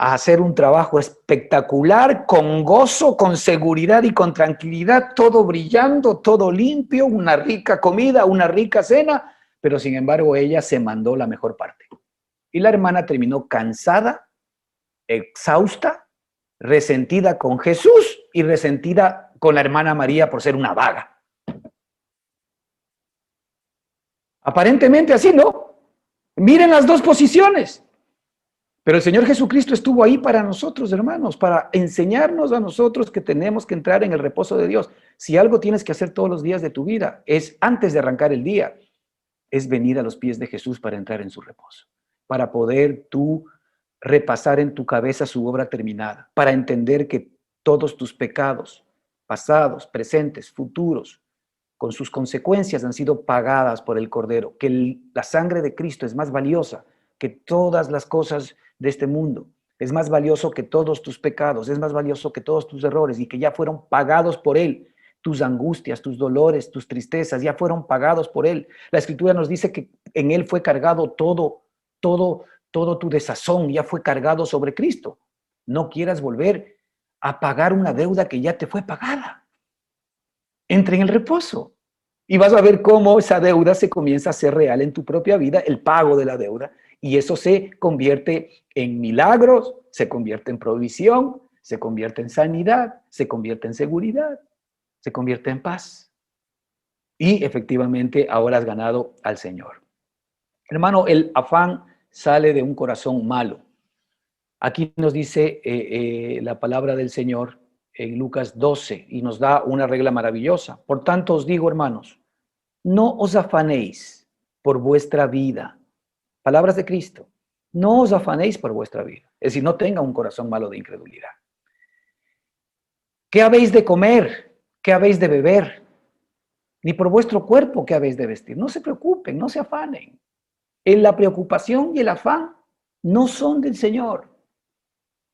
a hacer un trabajo espectacular, con gozo, con seguridad y con tranquilidad, todo brillando, todo limpio, una rica comida, una rica cena, pero sin embargo ella se mandó la mejor parte. Y la hermana terminó cansada, exhausta, resentida con Jesús y resentida con la hermana María por ser una vaga. Aparentemente así, ¿no? Miren las dos posiciones. Pero el Señor Jesucristo estuvo ahí para nosotros, hermanos, para enseñarnos a nosotros que tenemos que entrar en el reposo de Dios. Si algo tienes que hacer todos los días de tu vida, es antes de arrancar el día, es venir a los pies de Jesús para entrar en su reposo, para poder tú repasar en tu cabeza su obra terminada, para entender que todos tus pecados, pasados, presentes, futuros, con sus consecuencias han sido pagadas por el Cordero, que la sangre de Cristo es más valiosa que todas las cosas de este mundo, es más valioso que todos tus pecados, es más valioso que todos tus errores y que ya fueron pagados por Él. Tus angustias, tus dolores, tus tristezas ya fueron pagados por Él. La Escritura nos dice que en Él fue cargado todo tu desazón, ya fue cargado sobre Cristo. No quieras volver a pagar una deuda que ya te fue pagada. Entra en el reposo y vas a ver cómo esa deuda se comienza a hacer real en tu propia vida, el pago de la deuda, y eso se convierte en milagros, se convierte en provisión, se convierte en sanidad, se convierte en seguridad, se convierte en paz. Y efectivamente ahora has ganado al Señor. Hermano, el afán sale de un corazón malo. Aquí nos dice la palabra del Señor en Lucas 12 y nos da una regla maravillosa. Por tanto os digo, hermanos, no os afanéis por vuestra vida. Palabras de Cristo. No os afanéis por vuestra vida. Es decir, no tenga un corazón malo de incredulidad. ¿Qué habéis de comer? ¿Qué habéis de beber? Ni por vuestro cuerpo qué habéis de vestir. No se preocupen, no se afanen. La preocupación y el afán no son del Señor.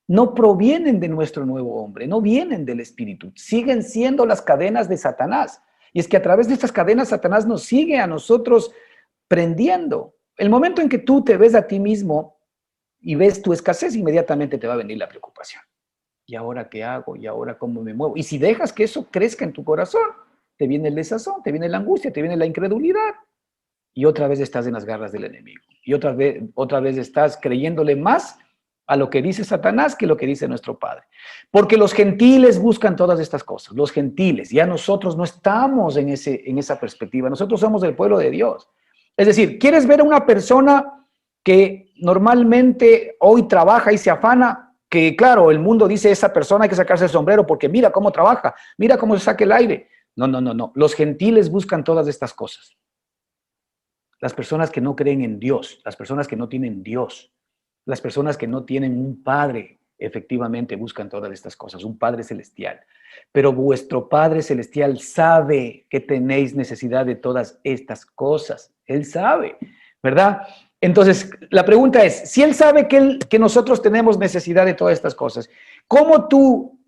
No provienen de nuestro nuevo hombre, no vienen del Espíritu. Siguen siendo las cadenas de Satanás. Y es que a través de estas cadenas Satanás nos sigue a nosotros prendiendo. El momento en que tú te ves a ti mismo y ves tu escasez, inmediatamente te va a venir la preocupación. ¿Y ahora qué hago? ¿Y ahora cómo me muevo? Y si dejas que eso crezca en tu corazón, te viene el desazón, te viene la angustia, te viene la incredulidad. Y otra vez estás en las garras del enemigo. Y otra vez estás creyéndole más a lo que dice Satanás que lo que dice nuestro Padre. Porque los gentiles buscan todas estas cosas. Los gentiles, ya nosotros no estamos en esa perspectiva. Nosotros somos el pueblo de Dios. Es decir, ¿quieres ver a una persona que normalmente hoy trabaja y se afana? que, claro, el mundo dice esa persona hay que sacarse el sombrero porque mira cómo trabaja, mira cómo se saca el aire. No, no, no, no. Los gentiles buscan todas estas cosas. Las personas que no creen en Dios, las personas que no tienen Dios, las personas que no tienen un Padre, efectivamente buscan todas estas cosas, un Padre celestial. Pero vuestro Padre celestial sabe que tenéis necesidad de todas estas cosas. Él sabe, ¿verdad? Entonces, la pregunta es, si Él sabe que nosotros tenemos necesidad de todas estas cosas, ¿cómo tú,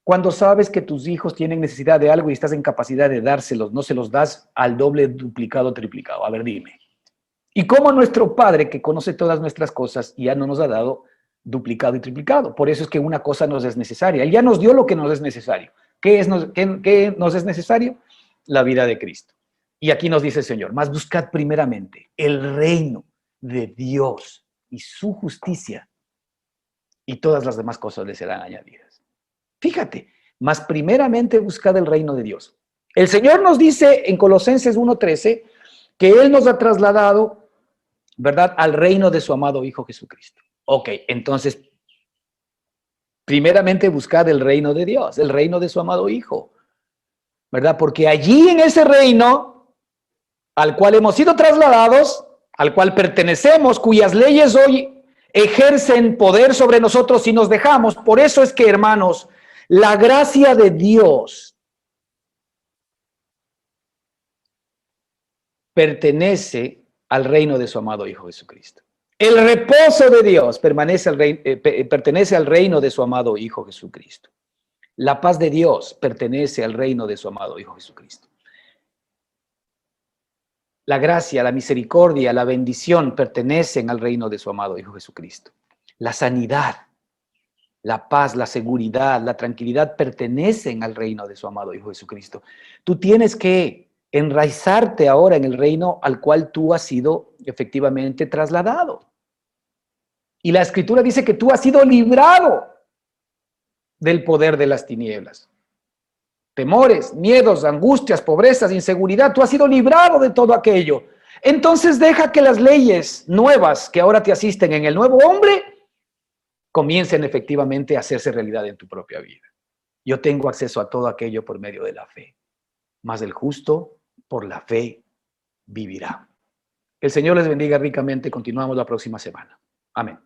cuando sabes que tus hijos tienen necesidad de algo y estás en capacidad de dárselos, no se los das al doble, duplicado, triplicado? A ver, dime. Y como nuestro Padre, que conoce todas nuestras cosas, ya no nos ha dado duplicado y triplicado. Por eso es que una cosa nos es necesaria. Él ya nos dio lo que nos es necesario. ¿Qué nos es necesario? La vida de Cristo. Y aquí nos dice el Señor, mas buscad primeramente el reino de Dios y su justicia, y todas las demás cosas les serán añadidas. Fíjate, mas primeramente buscad el reino de Dios. El Señor nos dice en Colosenses 1:13 que Él nos ha trasladado, ¿verdad?, al reino de su amado Hijo Jesucristo. Ok, entonces, primeramente buscad el reino de Dios, el reino de su amado Hijo, ¿verdad? Porque allí en ese reino al cual hemos sido trasladados, al cual pertenecemos, cuyas leyes hoy ejercen poder sobre nosotros si nos dejamos. Por eso es que, hermanos, la gracia de Dios pertenece al reino de su amado Hijo Jesucristo. El reposo de Dios pertenece al reino de su amado Hijo Jesucristo. La paz de Dios pertenece al reino de su amado Hijo Jesucristo. La gracia, la misericordia, la bendición pertenecen al reino de su amado Hijo Jesucristo. La sanidad, la paz, la seguridad, la tranquilidad pertenecen al reino de su amado Hijo Jesucristo. Tú tienes que enraizarte ahora en el reino al cual tú has sido efectivamente trasladado. Y la Escritura dice que tú has sido librado del poder de las tinieblas. Temores, miedos, angustias, pobrezas, inseguridad, tú has sido librado de todo aquello. Entonces deja que las leyes nuevas que ahora te asisten en el nuevo hombre comiencen efectivamente a hacerse realidad en tu propia vida. Yo tengo acceso a todo aquello por medio de la fe, mas el justo por la fe vivirá. El Señor les bendiga ricamente. Continuamos la próxima semana. Amén.